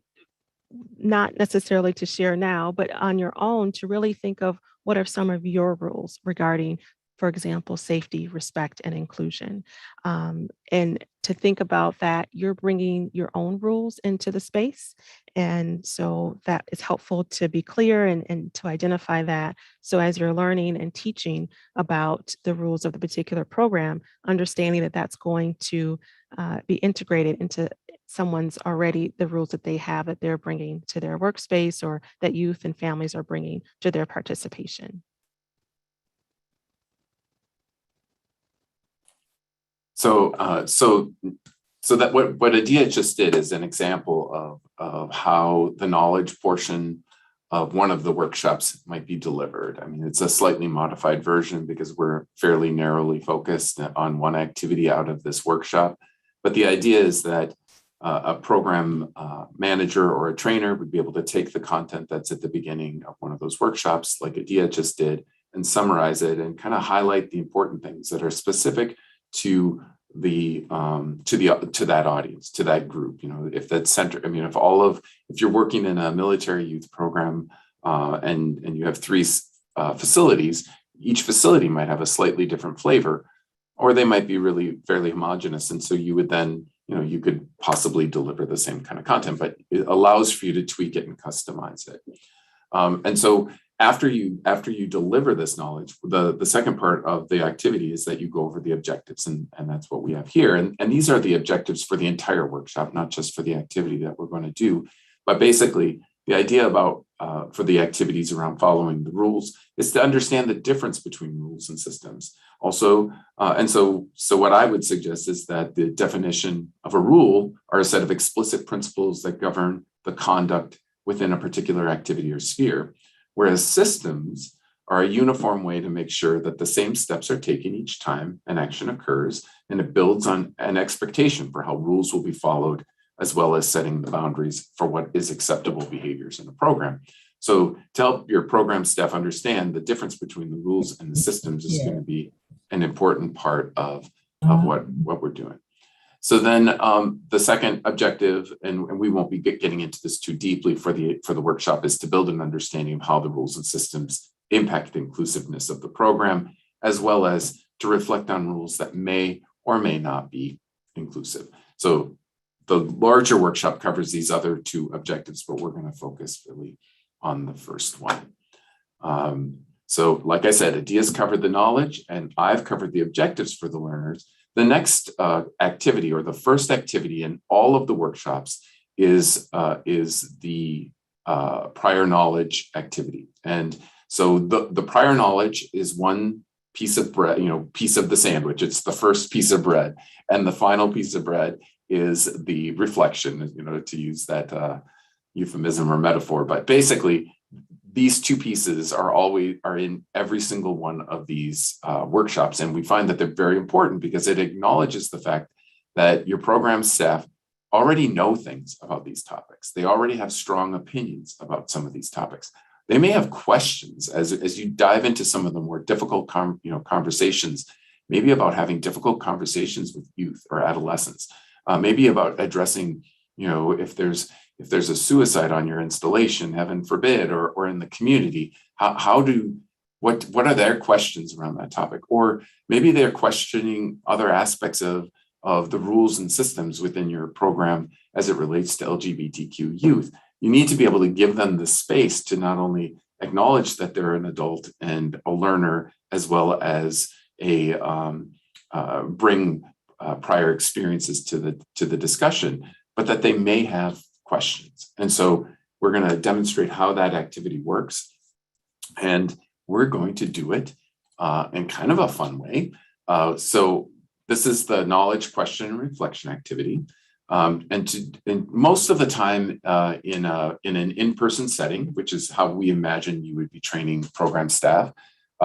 not necessarily to share now, but on your own to really think of what are some of your rules regarding, for example, safety, respect, and inclusion. And to think about that, you're bringing your own rules into the space. And so that is helpful to be clear and to identify that. So as you're learning and teaching about the rules of the particular program, understanding that that's going to be integrated into someone's already the rules that they have that they're bringing to their workspace or that youth and families are bringing to their participation. So that what Adia just did is an example of how the knowledge portion of one of the workshops might be delivered. I mean, it's a slightly modified version because we're fairly narrowly focused on one activity out of this workshop. But the idea is that a program manager or a trainer would be able to take the content that's at the beginning of one of those workshops, like Adia just did, and summarize it and kind of highlight the important things that are specific to the to that audience, to that group. You know, if that center, I mean, if you're working in a military youth program and you have three facilities, each facility might have a slightly different flavor, or they might be really fairly homogenous, and so you would then, you know, you could possibly deliver the same kind of content, but it allows for you to tweak it and customize it. And so after you deliver this knowledge, the second part of the activity is that you go over the objectives, and that's what we have here. And these are the objectives for the entire workshop, not just for the activity that we're going to do. But basically, the idea about for the activities around following the rules is to understand the difference between rules and systems. Also, and so what I would suggest is that the definition of a rule are a set of explicit principles that govern the conduct within a particular activity or sphere, whereas systems are a uniform way to make sure that the same steps are taken each time an action occurs, and it builds on an expectation for how rules will be followed, as well as setting the boundaries for what is acceptable behaviors in a program. So to help your program staff understand the difference between the rules and the systems is going to be an important part of what we're doing. So then the second objective, and we won't be getting into this too deeply for the workshop, is to build an understanding of how the rules and systems impact the inclusiveness of the program, as well as to reflect on rules that may or may not be inclusive. So the larger workshop covers these other two objectives, but we're going to focus really on the first one. So like I said, Adia's covered the knowledge and I've covered the objectives for the learners. The next activity, or the first activity in all of the workshops, is the prior knowledge activity. And so the prior knowledge is one piece of bread, piece of the sandwich. It's the first piece of bread, and the final piece of bread is the reflection, to use that euphemism or metaphor. But basically, these two pieces are in every single one of these workshops. And we find that they're very important because it acknowledges the fact that your program staff already know things about these topics. They already have strong opinions about some of these topics. They may have questions as you dive into some of the more difficult conversations, maybe about having difficult conversations with youth or adolescents, maybe about addressing, if there's a suicide on your installation, heaven forbid, or in the community, what are their questions around that topic? Or maybe they're questioning other aspects of of the rules and systems within your program as it relates to LGBTQ youth. You need to be able to give them the space to not only acknowledge that they're an adult and a learner, as well as bring prior experiences to the discussion, but that they may have questions. And so we're going to demonstrate how that activity works. And we're going to do it in kind of a fun way. So this is the knowledge question and reflection activity. And most of the time in an in-person setting, which is how we imagine you would be training program staff,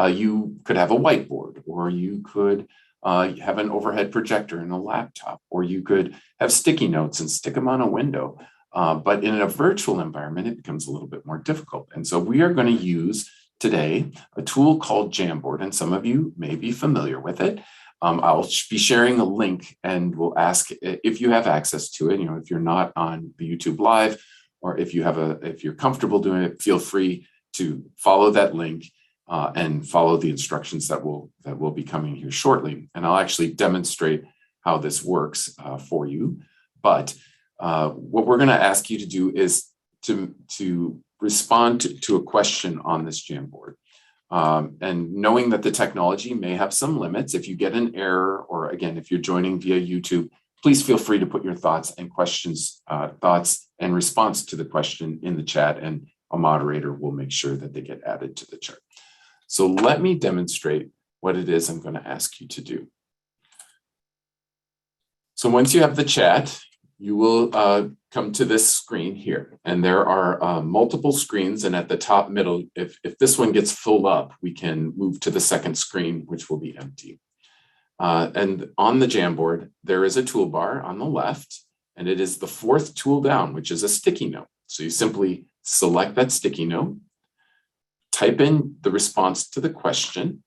you could have a whiteboard, or you could have an overhead projector and a laptop, or you could have sticky notes and stick them on a window. But in a virtual environment, it becomes a little bit more difficult. And so we are going to use today a tool called Jamboard, and some of you may be familiar with it. I'll be sharing a link, and we'll ask if you have access to it. You know, if you're not on the YouTube Live, or if you're comfortable doing it, feel free to follow that link and follow the instructions that will be coming here shortly. And I'll actually demonstrate how this works for you. But what we're going to ask you to do is to respond to a question on this Jamboard. And knowing that the technology may have some limits, if you get an error, or again, if you're joining via YouTube, please feel free to put your thoughts and questions, thoughts and response to the question in the chat, and a moderator will make sure that they get added to the chart. So let me demonstrate what it is I'm going to ask you to do. So once you have the chat, you will come to this screen here, and there are multiple screens, and at the top middle, if this one gets filled up, we can move to the second screen, which will be empty. And on the Jamboard, there is a toolbar on the left, and it is the fourth tool down, which is a sticky note. So you simply select that sticky note, type in the response to the question,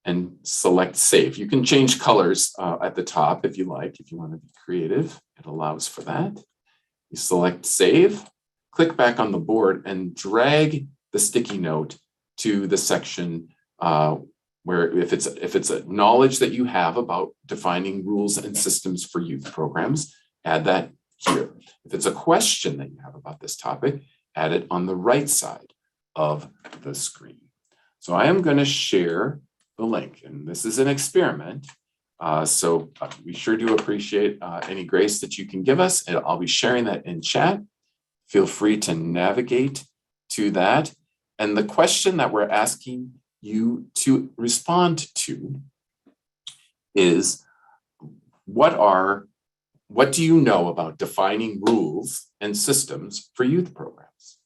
and select save. You can change colors at the top if you like, if you want to be creative. It allows for that. You select save, click back on the board, and drag the sticky note to the section where if it's a knowledge that you have about defining rules and systems for youth programs, add that here. If it's a question that you have about this topic, add it on the right side of the screen. So I am going to share the link, and this is an experiment. So we sure do appreciate any grace that you can give us, and I'll be sharing that in chat. Feel free to navigate to that. And the question that we're asking you to respond to is, what do you know about defining rules and systems for youth programs?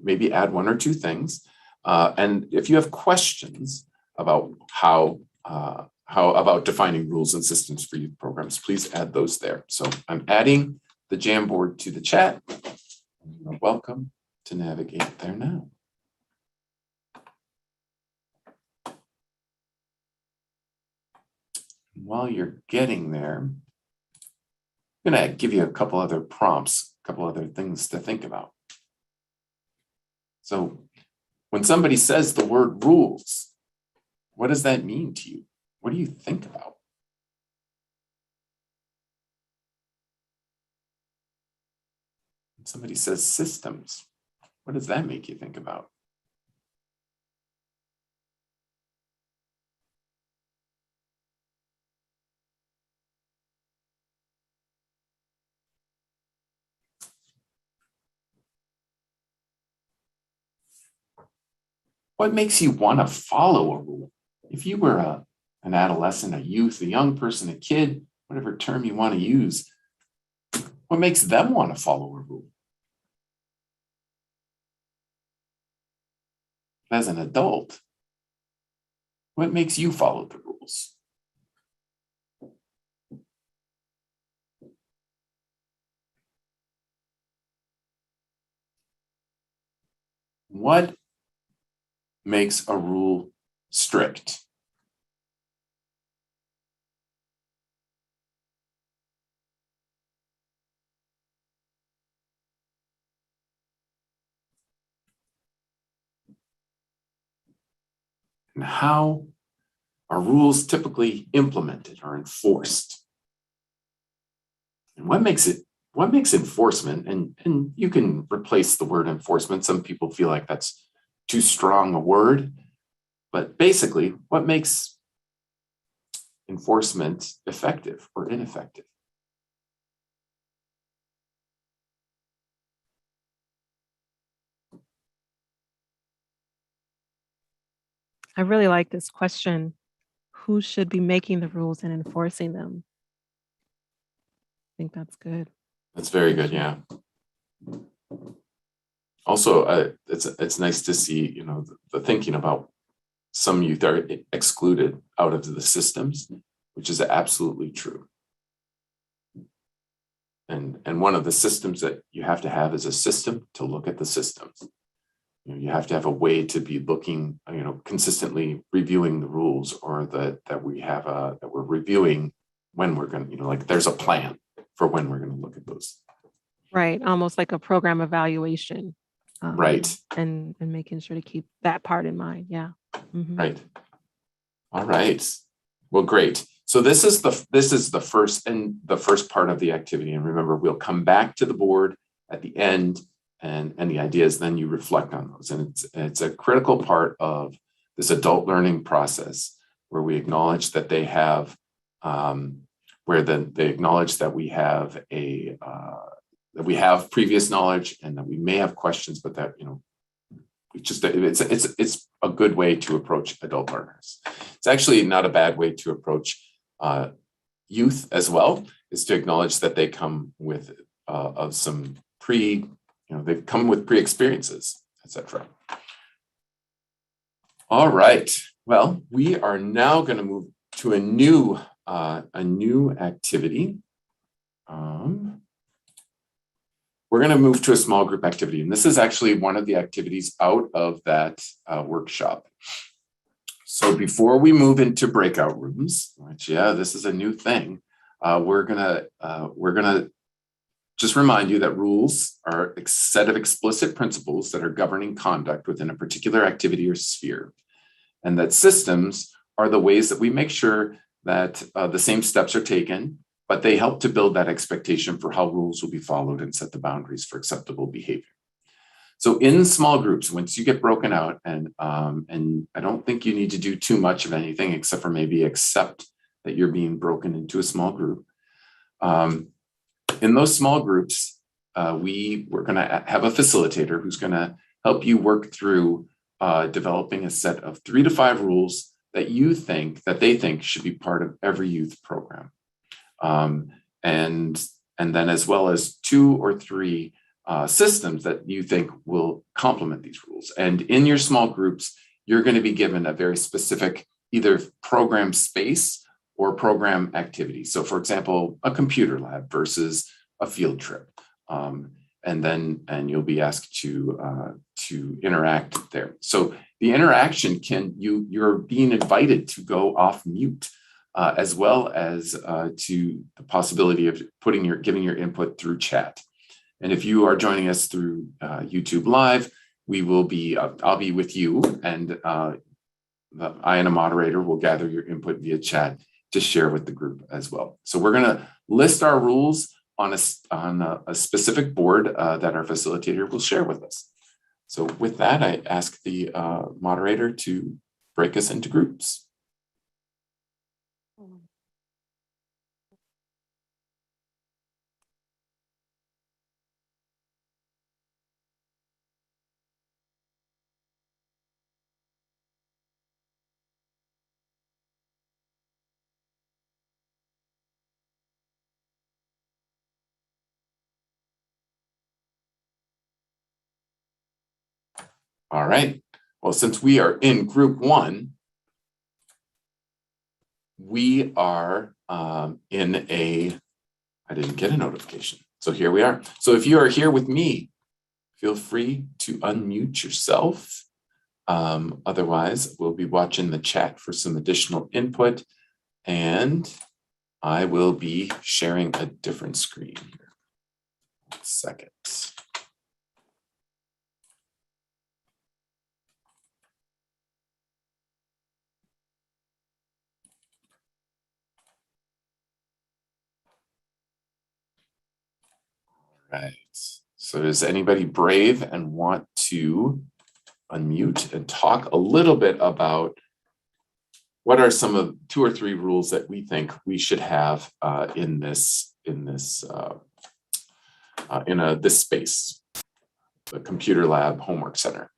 Maybe add one or two things. And if you have questions about how about defining rules and systems for youth programs, please add those there. So I'm adding the Jamboard to the chat. You're welcome to navigate there now. While you're getting there, I'm going to give you a couple other prompts, a couple other things to think about. So when somebody says the word rules, what does that mean to you? What do you think about? When somebody says systems, what does that make you think about? What makes you want to follow a rule? If you were an adolescent, a youth, a young person, a kid, whatever term you want to use, what makes them want to follow a rule? As an adult, what makes you follow the rules? What makes a rule strict? And how are rules typically implemented or enforced? And what makes enforcement, and you can replace the word enforcement. Some people feel like that's too strong a word, but basically what makes enforcement effective or ineffective? I really like this question. Who should be making the rules and enforcing them? I think that's good. That's very good, yeah. Also, it's nice to see, you know, the thinking about some youth are excluded out of the systems, which is absolutely true. And one of the systems that you have to have is a system to look at the systems. You know, you have to have a way to be looking, you know, consistently reviewing the rules, or that we're reviewing when we're going to, you know, like there's a plan for when we're going to look at those. Right, almost like a program evaluation. Right. And making sure to keep that part in mind. Yeah. Mhm. Right. All right. Well, great. So this is the first part of the activity. And remember, we'll come back to the board at the end, and the idea is then you reflect on those. And it's a critical part of this adult learning process, where we acknowledge that they have they acknowledge that we have that we have previous knowledge, and that we may have questions, but that, you know, it's a good way to approach adult learners. It's actually not a bad way to approach youth as well, is to acknowledge that they come with they've come with pre-experiences, etc. All right. Well, we are now going to move to a new activity. We're going to move to a small group activity, and this is actually one of the activities out of that workshop. So before we move into breakout rooms, which, yeah, this is a new thing, we're gonna just remind you that rules are a set of explicit principles that are governing conduct within a particular activity or sphere, and that systems are the ways that we make sure that the same steps are taken, but they help to build that expectation for how rules will be followed and set the boundaries for acceptable behavior. So in small groups, once you get broken out, and I don't think you need to do too much of anything except for maybe accept that you're being broken into a small group. In those small groups, we're going to have a facilitator who's going to help you work through developing a set of 3 to 5 rules that they think should be part of every youth program. And then, as well as 2 or 3 systems that you think will complement these rules. And in your small groups, you're going to be given a very specific either program space or program activity. So, for example, a computer lab versus a field trip. And you'll be asked to interact there. So the interaction you're being invited to go off mute, as well as to the possibility of giving your input through chat. And if you are joining us through YouTube Live, I'll be with you, and I and a moderator will gather your input via chat to share with the group as well. So we're going to list our rules on a specific board that our facilitator will share with us. So with that, I ask the moderator to break us into groups. All right. Well, since we are in group 1, we are I didn't get a notification. So here we are. So if you are here with me, feel free to unmute yourself. Otherwise, we'll be watching the chat for some additional input, and I will be sharing a different screen here. 1 second. Right. So is anybody brave and want to unmute and talk a little bit about what are some of 2 or 3 rules that we think we should have in this space, the computer lab homework center?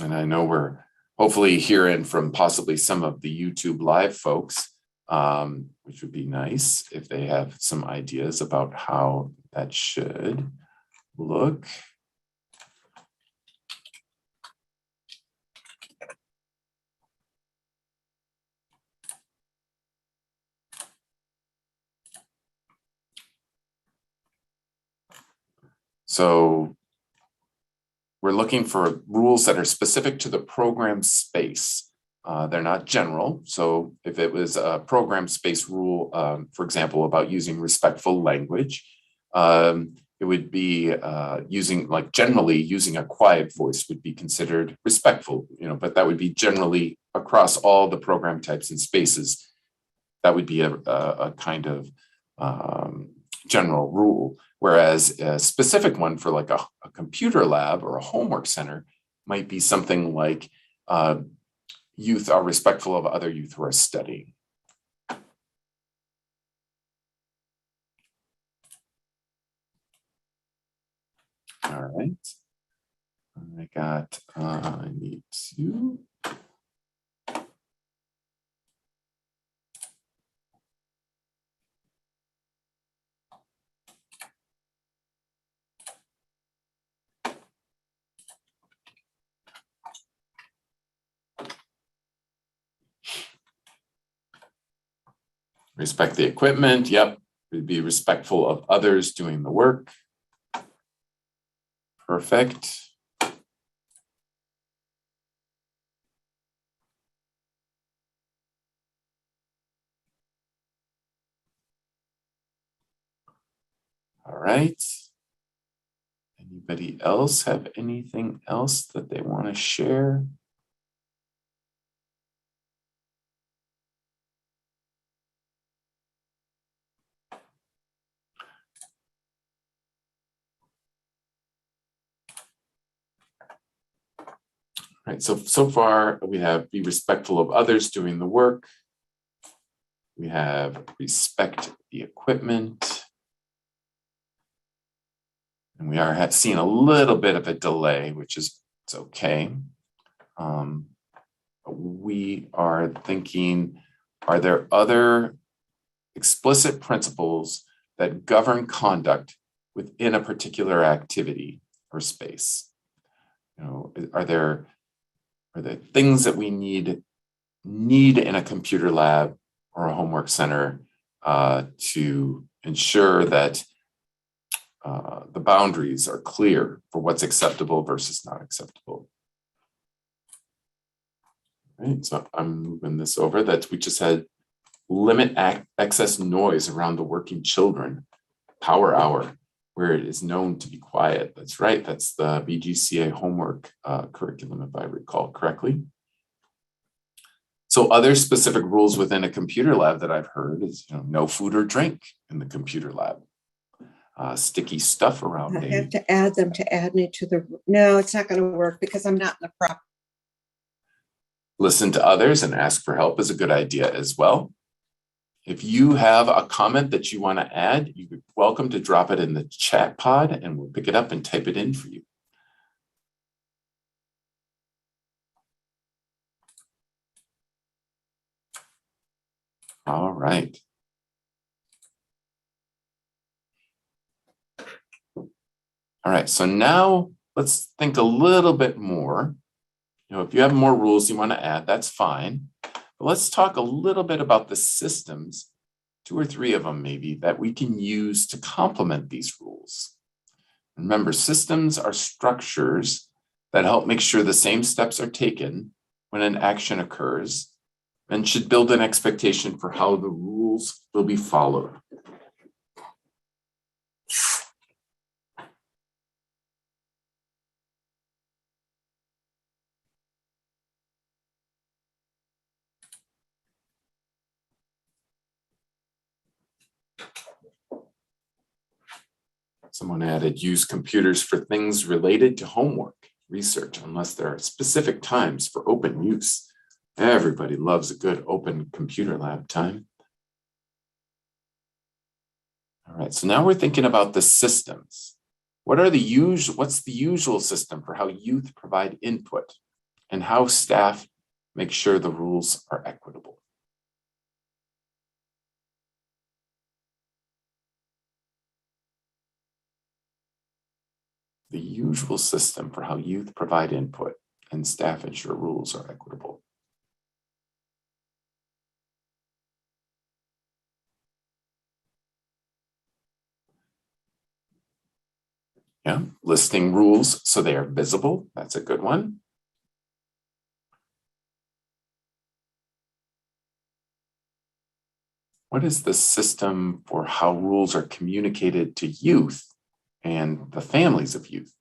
And I know we're hopefully hearing from possibly some of the YouTube live folks, which would be nice if they have some ideas about how that should look. So we're looking for rules that are specific to the program space. They're not general. So if it was a program space rule, for example, about using respectful language, it would be generally using a quiet voice would be considered respectful, but that would be generally across all the program types and spaces. That would be a kind of general rule. Whereas a specific one for like a computer lab or a homework center might be something like youth are respectful of other youth who are studying. All right. I need to. Respect the equipment. Yep. We'd be respectful of others doing the work. Perfect. All right. Anybody else have anything else that they want to share? Right, so far we have be respectful of others doing the work. We have respect the equipment. And we are seeing a little bit of a delay, which is it's okay. We are thinking, are there other explicit principles that govern conduct within a particular activity or space? Are there things that we need in a computer lab or a homework center to ensure that the boundaries are clear for what's acceptable versus not acceptable? Right, so I'm moving this over. That we just had limit excess noise around the working children, power hour, where it is known to be quiet. That's right. That's the BGCA homework curriculum, if I recall correctly. So other specific rules within a computer lab that I've heard is, no food or drink in the computer lab. Sticky stuff around. I have to add them to add me to the, no, it's not going to work because I'm not in the prop. Listen to others and ask for help is a good idea as well. If you have a comment that you want to add, you're welcome to drop it in the chat pod and we'll pick it up and type it in for you. All right. All right, so now let's think a little bit more. If you have more rules you want to add, that's fine. But let's talk a little bit about the systems, 2 or 3 of them maybe, that we can use to complement these rules. Remember, systems are structures that help make sure the same steps are taken when an action occurs and should build an expectation for how the rules will be followed. Someone added, use computers for things related to homework, research, unless there are specific times for open use. Everybody loves a good open computer lab time. All right, so now we're thinking about the systems. What's the usual system for how youth provide input and how staff make sure the rules are equitable? The usual system for how youth provide input and staff ensure rules are equitable. Yeah, listing rules so they are visible. That's a good one. What is the system for how rules are communicated to youth and the families of youth?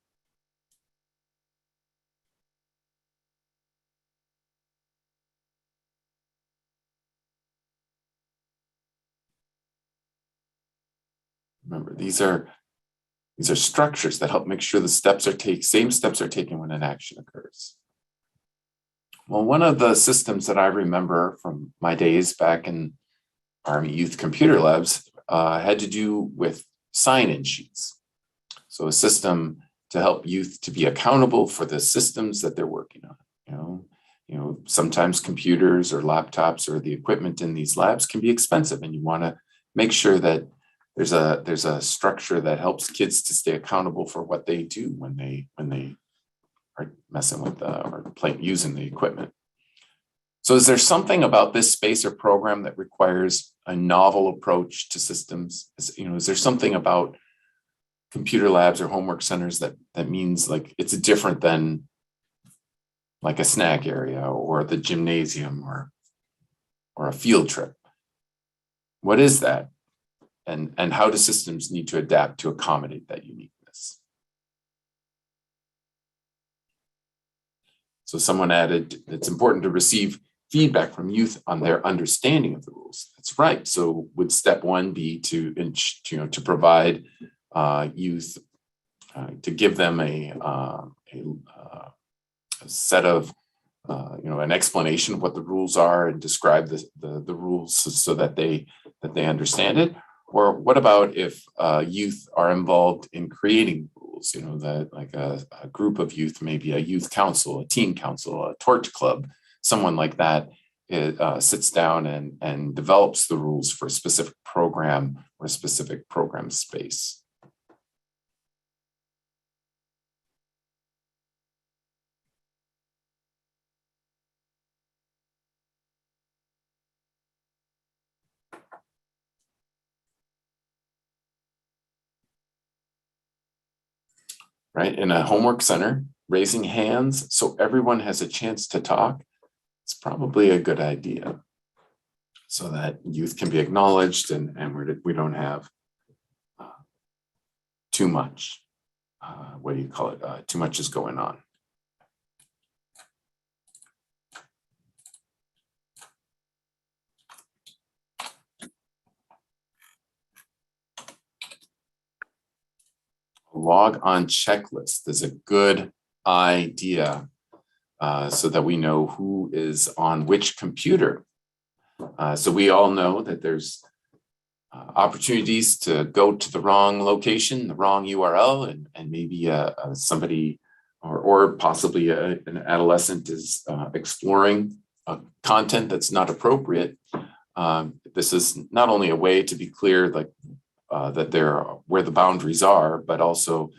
Remember, these are structures that help make sure the same steps are taken when an action occurs. Well, one of the systems that I remember from my days back in Army Youth Computer Labs had to do with sign-in sheets. So a system to help youth to be accountable for the systems that they're working on. Sometimes computers or laptops or the equipment in these labs can be expensive, and you want to make sure that there's a structure that helps kids to stay accountable for what they do when they are messing with using the equipment. So is there something about this space or program that requires a novel approach to systems? Is there something about computer labs or homework centers that means like it's different than like a snack area or the gymnasium or a field trip? What is that? And how do systems need to adapt to accommodate that uniqueness? So someone added, it's important to receive feedback from youth on their understanding of the rules. That's right. So would step one be to provide youth, to give them a set of, an explanation of what the rules are and describe the rules so that they understand it? Or what about if youth are involved in creating rules, that like a group of youth, maybe a youth council, a teen council, a torch club, someone like that sits down and develops the rules for a specific program or a specific program space. Right, in a homework center, raising hands so everyone has a chance to talk, it's probably a good idea so that youth can be acknowledged and we don't have too much, too much is going on. Log on checklist is a good idea so that we know who is on which computer. So we all know that there's opportunities to go to the wrong location, the wrong URL, and maybe somebody or possibly an adolescent is exploring content that's not appropriate. This is not only a way to be clear, like that they're where the boundaries are, but also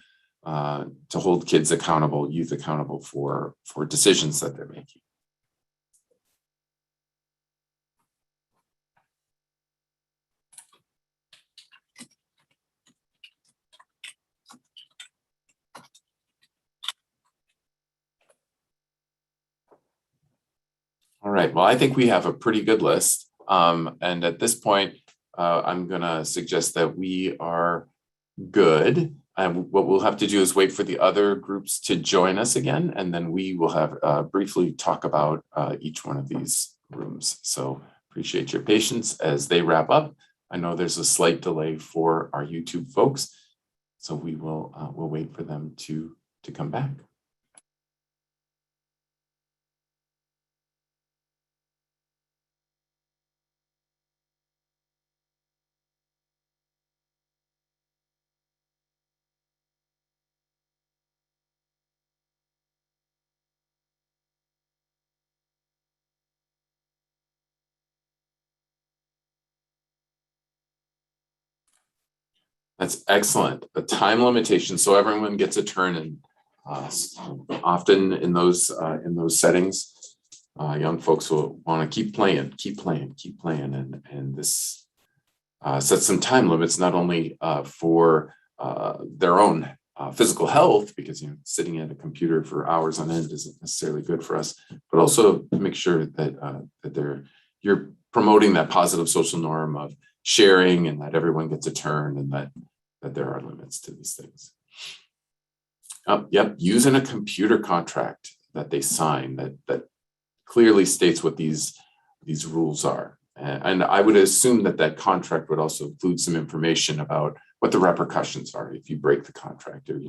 to hold kids accountable, youth accountable for decisions that they're making. All right, well, I think we have a pretty good list. And at this point, I'm gonna suggest that we are good. And what we'll have to do is wait for the other groups to join us again, and then we will have briefly talk about each one of these rooms. So appreciate your patience as they wrap up. I know there's a slight delay for our YouTube folks, so we will we'll wait for them to come back. That's excellent. A time limitation, so everyone gets a turn. And often in those settings, young folks will want to keep playing, and this sets some time limits, not only for their own physical health, because sitting at a computer for hours on end isn't necessarily good for us, but also make sure that you're promoting that positive social norm of sharing, and that everyone gets a turn, and that there are limits to these things. Yep, using a computer contract that they sign that clearly states what these rules are. And I would assume that contract would also include some information about what the repercussions are if you break the contract, or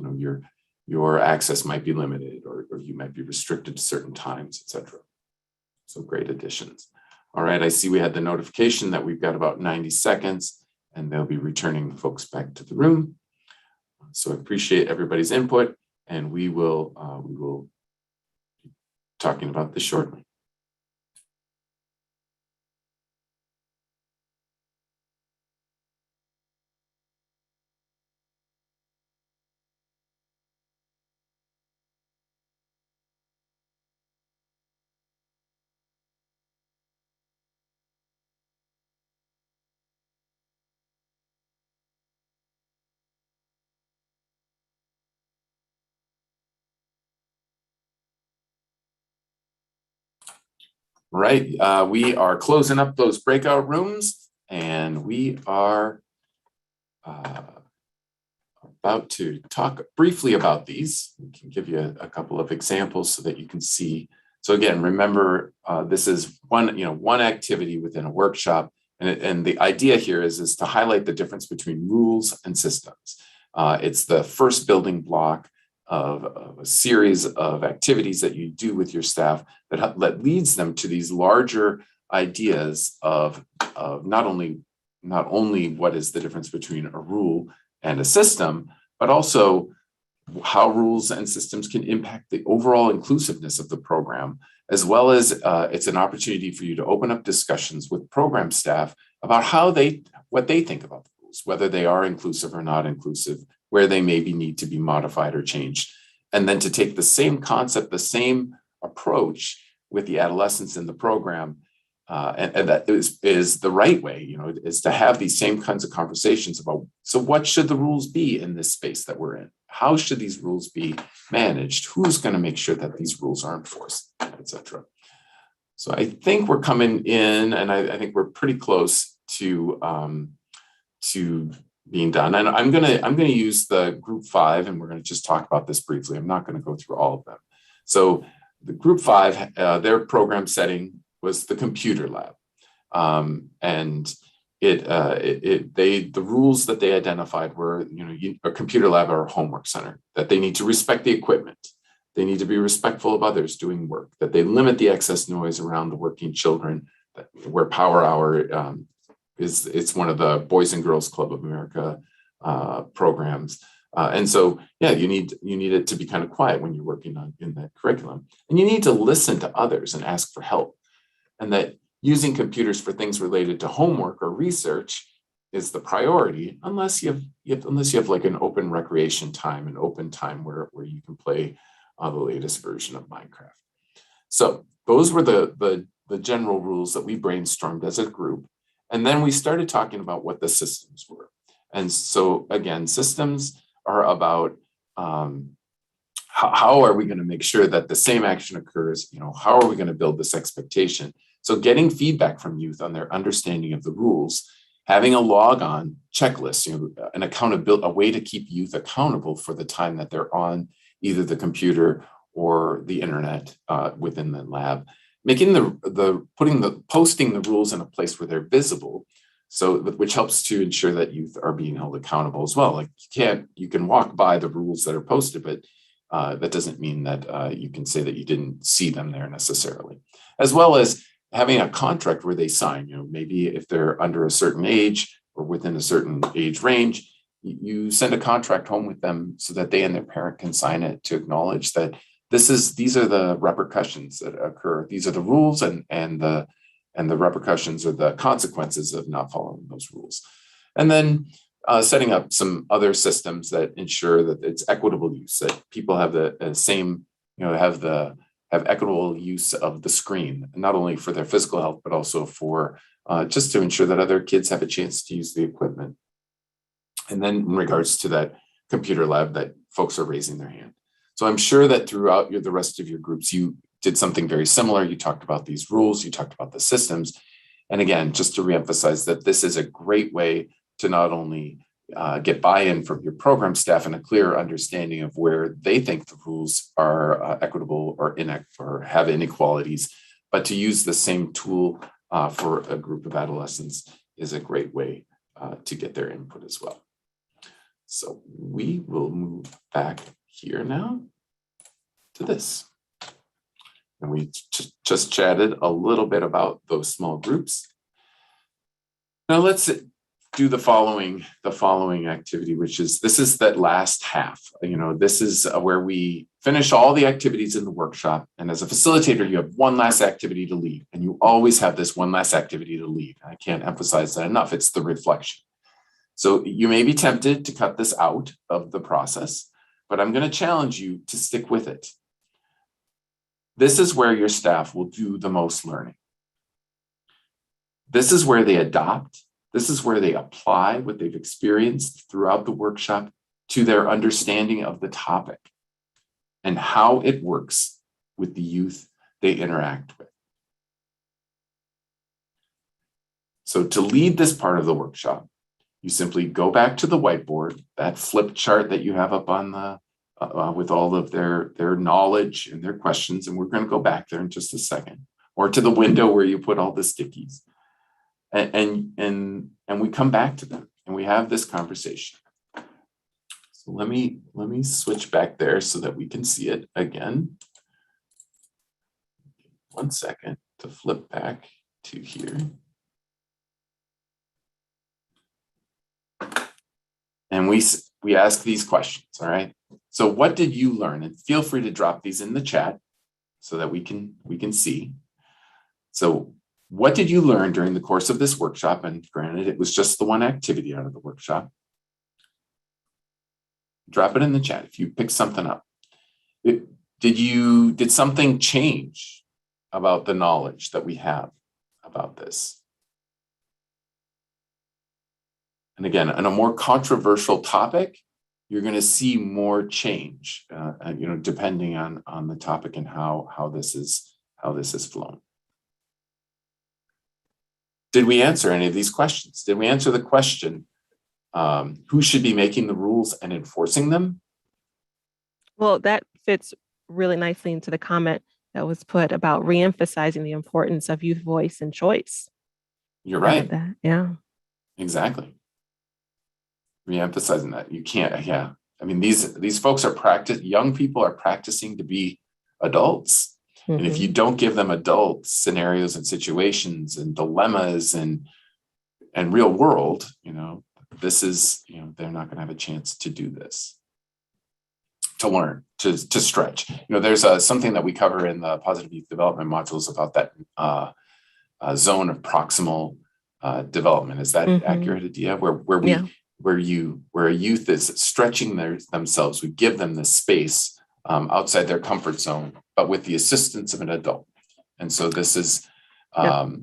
your access might be limited, or you might be restricted to certain times, etc. So great additions. All right, I see we had the notification that we've got about 90 seconds, and they'll be returning folks back to the room. So I appreciate everybody's input, and we will be talking about this shortly. Right, we are closing up those breakout rooms, and we are about to talk briefly about these. We can give you a couple of examples so that you can see. So again, remember, this is one activity within a workshop, and the idea here is to highlight the difference between rules and systems. It's the first building block of a series of activities that you do with your staff that leads them to these larger ideas of not only what is the difference between a rule and a system, but also how rules and systems can impact the overall inclusiveness of the program, as well as it's an opportunity for you to open up discussions with program staff about what they think about the rules, whether they are inclusive or not inclusive, where they maybe need to be modified or changed, and then to take the same concept, the same approach with the adolescents in the program, and that is the right way, is to have these same kinds of conversations about, so what should the rules be in this space that we're in? How should these rules be managed? Who's going to make sure that these rules are enforced, etc. So I think we're coming in, and I think we're pretty close to being done. And I'm gonna use the group 5, and we're going to just talk about this briefly. I'm not going to go through all of them. So the group 5, their program setting was the computer lab, and the rules that they identified were, a computer lab or a homework center, that they need to respect the equipment, they need to be respectful of others doing work, that they limit the excess noise around the working children, where Power Hour it's one of the Boys and Girls Club of America programs. And so, yeah, you need it to be kind of quiet when you're working in that curriculum. And you need to listen to others and ask for help. And that using computers for things related to homework or research is the priority, unless you have like an open recreation time, an open time where you can play the latest version of Minecraft. So those were the general rules that we brainstormed as a group. And then we started talking about what the systems were. And so again, systems are about how are we going to make sure that the same action occurs? How are we going to build this expectation? So getting feedback from youth on their understanding of the rules, having a log on checklist, an accountability, a way to keep youth accountable for the time that they're on either the computer or the internet within the lab, making posting the rules in a place where they're visible, So, which helps to ensure that youth are being held accountable as well. Like you can walk by the rules that are posted, but that doesn't mean that you can say that you didn't see them there necessarily. As well as having a contract where they sign, maybe if they're under a certain age or within a certain age range, you send a contract home with them so that they and their parent can sign it to acknowledge that these are the repercussions that occur. These are the rules and the repercussions or the consequences of not following those rules. And then setting up some other systems that ensure that it's equitable use, that people have the same, have equitable use of the screen, not only for their physical health, but also for just to ensure that other kids have a chance to use the equipment. And then in regards to that computer lab that folks are raising their hand. So I'm sure that throughout the rest of your groups, you did something very similar. You talked about these rules, you talked about the systems. And again, just to reemphasize that this is a great way to not only get buy-in from your program staff and a clear understanding of where they think the rules are equitable or have inequalities, but to use the same tool for a group of adolescents is a great way to get their input as well. So we will move back here now to this. And we just chatted a little bit about those small groups. Now let's do the following activity, which is, this is that last half. This is where we finish all the activities in the workshop. And as a facilitator, you have one last activity to lead. And you always have this one last activity to lead. I can't emphasize that enough. It's the reflection. So you may be tempted to cut this out of the process, but I'm going to challenge you to stick with it. This is where your staff will do the most learning. This is where they adopt. This is where they apply what they've experienced throughout the workshop to their understanding of the topic and how it works with the youth they interact with. So to lead this part of the workshop, you simply go back to the whiteboard, that flip chart that you have up on the with all of their knowledge and their questions, and we're going to go back there in just a second, or to the window where you put all the stickies, and we come back to them and we have this conversation. So let me switch back there so that we can see it again. 1 second to flip back to here. And we ask these questions, all right? So what did you learn? And feel free to drop these in the chat so that we can see. So what did you learn during the course of this workshop? And granted, it was just the one activity out of the workshop. Drop it in the chat if you pick something up. Did something change about the knowledge that we have about this? And again, on a more controversial topic, you're going to see more change, depending on the topic and how this is flown. Did we answer any of these questions? Did we answer the question, who should be making the rules and enforcing them? Well, that fits really nicely into the comment that was put about reemphasizing the importance of youth voice and choice. You're right. Yeah. Exactly. Re-emphasizing that you can't, yeah. I mean, these folks young people are practicing to be adults. Mm-hmm. And if you don't give them adult scenarios and situations and dilemmas and real world, this is, they're not going to have a chance to do this, to learn, to stretch. There's something that we cover in the positive youth development modules about that zone of proximal development. Is that accurate, Adia? Where a youth is stretching themselves, we give them the space outside their comfort zone, but with the assistance of an adult. And so this is, go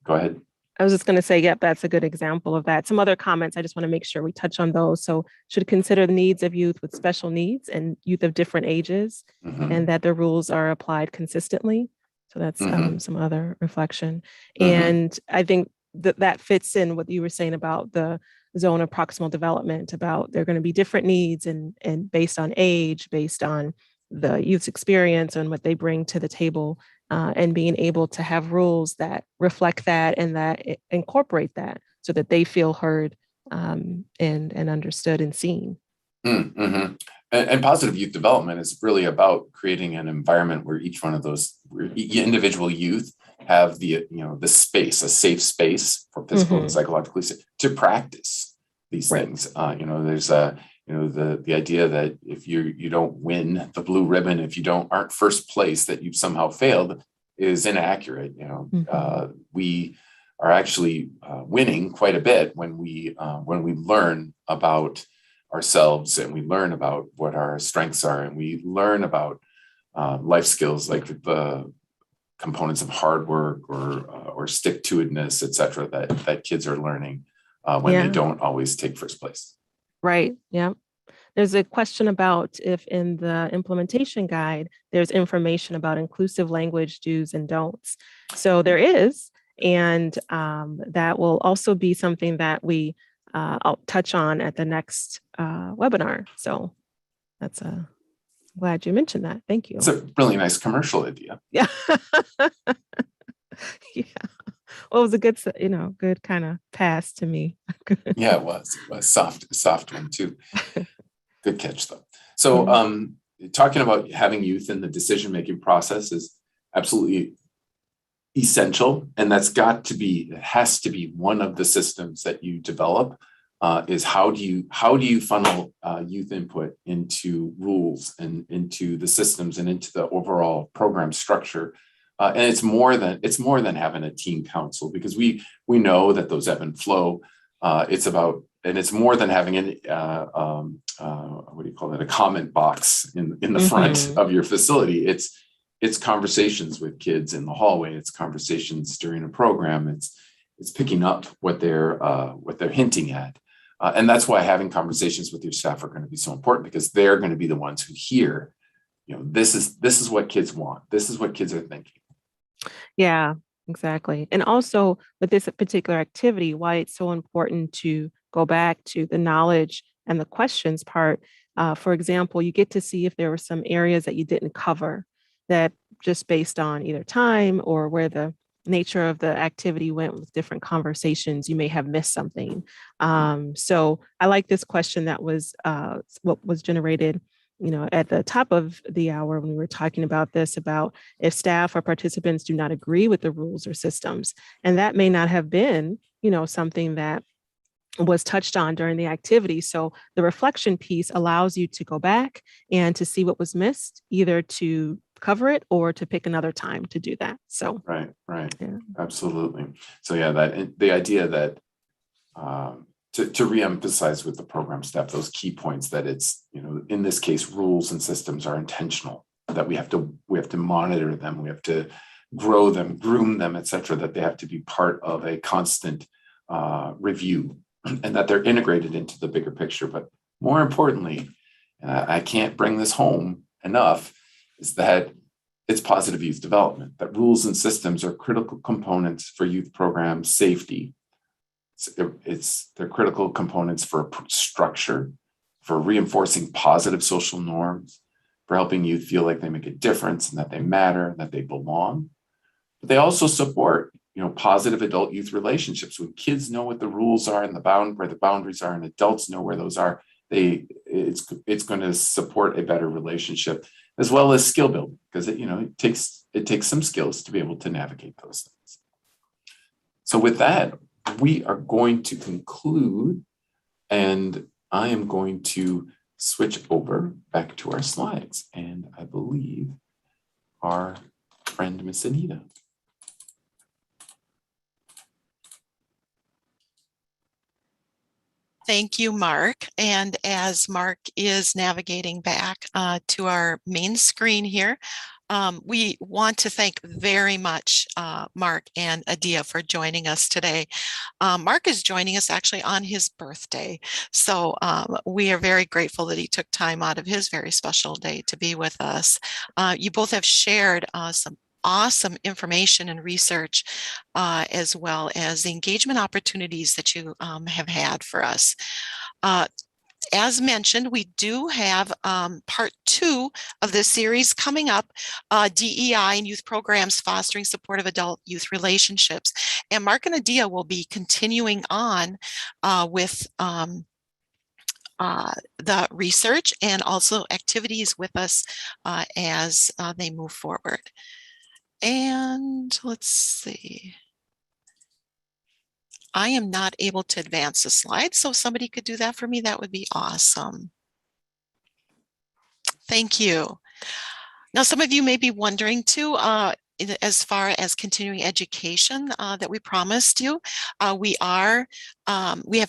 ahead. I was just going to say, yep, that's a good example of that. Some other comments, I just want to make sure we touch on those. So should consider the needs of youth with special needs and youth of different ages, and that the rules are applied consistently. So that's some other reflection. And I think that fits in what you were saying about the zone of proximal development, about there are going to be different needs and based on age, based on the youth's experience and what they bring to the table, and being able to have rules that reflect that and that incorporate that so that they feel heard and understood and seen. Mm-hmm. And positive youth development is really about creating an environment where each one of those individual youth have the space, a safe space for physical and psychologically to practice these things. There's the idea that if you don't win the blue ribbon, if you aren't first place, that you've somehow failed is inaccurate. We are actually winning quite a bit when we learn about ourselves and we learn about what our strengths are and we learn about life skills like the components of hard work or stick-to-itiveness, et cetera, that kids are learning when they don't always take first place. Right. Yeah. There's a question about if in the implementation guide, there's information about inclusive language do's and don'ts. So there is, and that will also be something that I'll touch on at the next webinar. So that's glad you mentioned that. Thank you. It's a really nice commercial idea. Yeah. Yeah. Well, it was a good, good kind of pass to me. Yeah, it was a soft one too. Good catch though. So talking about having youth in the decision-making process is absolutely essential. And it has to be one of the systems that you develop is how do you funnel youth input into rules and into the systems and into the overall program structure. And it's more than having a teen council, because we know that those ebb and flow. It's more than having a comment box in the front of your facility. It's conversations with kids in the hallway. It's conversations during a program. It's picking up what they're hinting at, and that's why having conversations with your staff are going to be so important, because they're going to be the ones who hear, this is what kids want. This is what kids are thinking. Yeah, exactly. And also with this particular activity, why it's so important to go back to the knowledge and the questions part. For example, you get to see if there were some areas that you didn't cover, that just based on either time or where the nature of the activity went with different conversations, you may have missed something. So I like this question that was what was generated at the top of the hour when we were talking about this, about if staff or participants do not agree with the rules or systems. And that may not have been, something that was touched on during the activity. So the reflection piece allows you to go back and to see what was missed, either to cover it or to pick another time to do that. So right. Yeah. Absolutely. So yeah, that the idea that to reemphasize with the program staff those key points, that it's, in this case, rules and systems are intentional, that we have to monitor them, we have to grow them, groom them, et cetera, that they have to be part of a constant review, and that they're integrated into the bigger picture. But more importantly, I can't bring this home enough, is that it's positive youth development, that rules and systems are critical components for youth program safety. They're critical components for structure, for reinforcing positive social norms, for helping youth feel like they make a difference and that they matter, and that they belong. But they also support, positive adult youth relationships. When kids know what the rules are and where the boundaries are, and adults know where those are, it's going to support a better relationship, as well as skill building, because it takes some skills to be able to navigate those things. So with that, we are going to conclude, and I am going to switch over back to our slides, and I believe our friend Miss Anita. Thank you, Mark. And as Mark is navigating back to our main screen here, we want to thank very much Mark and Adia for joining us today. Mark is joining us actually on his birthday. So we are very grateful that he took time out of his very special day to be with us. You both have shared some awesome information and research, as well as the engagement opportunities that you have had for us. as mentioned, we do have part 2 of this series coming up, DEI and Youth Programs Fostering Supportive Adult Youth Relationships. And Mark and Adia will be continuing on with the research and also activities with us as they move forward. And let's see. I am not able to advance the slides, so if somebody could do that for me, that would be awesome. Thank you. Now, some of you may be wondering too, as far as continuing education that we promised you, we have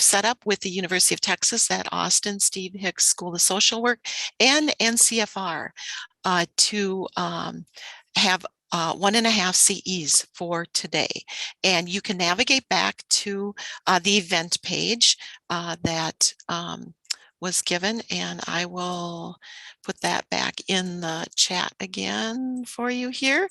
set up with the University of Texas at Austin, Steve Hicks School of Social Work and NCFR to have 1.5 CEs for today. And you can navigate back to the event page that was given, and I will put that back in the chat again for you here.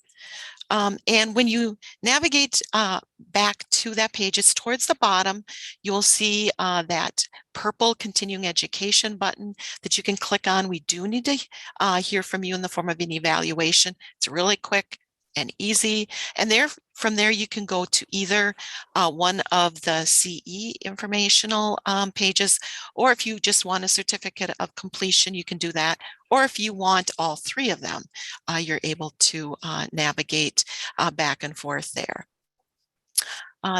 And when you navigate back to that page, it's towards the bottom, you'll see that purple continuing education button that you can click on. We do need to hear from you in the form of an evaluation. It's really quick and easy. And from there, you can go to either one of the CE informational pages, or if you just want a certificate of completion, you can do that. Or if you want all 3 of them, you're able to navigate back and forth there.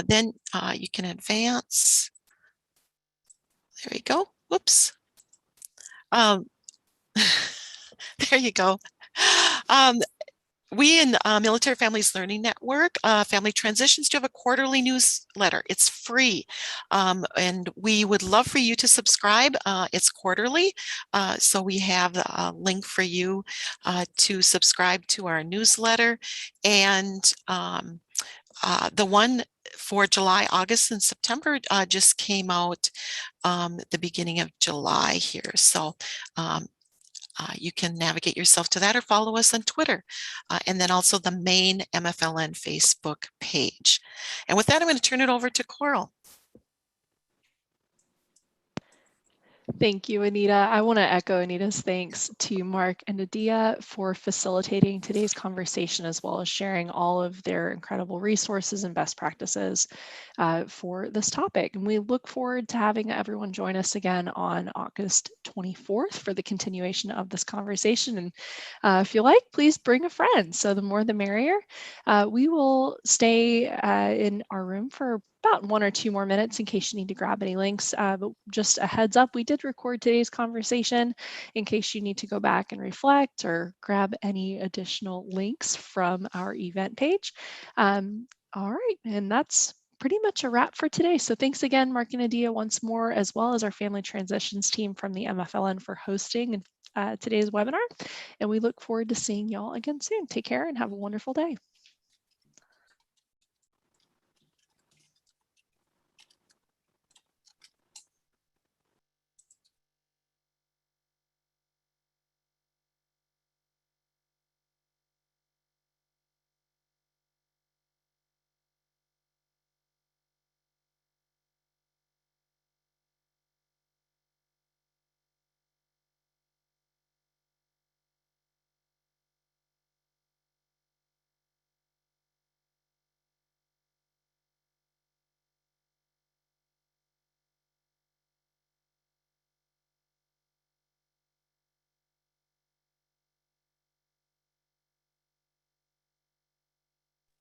Then you can advance. There you go. Whoops. There you go. We in Military Families Learning Network, Family Transitions, do have a quarterly newsletter. It's free. And we would love for you to subscribe. It's quarterly. So we have a link for you to subscribe to our newsletter. And the one for July, August, and September just came out the beginning of July here. So you can navigate yourself to that or follow us on Twitter, and then also the main MFLN Facebook page. And with that, I'm going to turn it over to Coral. Thank you, Anita. I want to echo Anita's thanks to Mark and Adia for facilitating today's conversation, as well as sharing all of their incredible resources and best practices for this topic. And we look forward to having everyone join us again on August 24th for the continuation of this conversation. And if you like, please bring a friend. So the more the merrier. We will stay in our room for about 1 or 2 more minutes in case you need to grab any links. But just a heads up, we did record today's conversation in case you need to go back and reflect or grab any additional links from our event page. All right, and that's pretty much a wrap for today. So thanks again, Mark and Adia, once more, as well as our Family Transitions team from the MFLN for hosting today's webinar. And we look forward to seeing y'all again soon. Take care and have a wonderful day.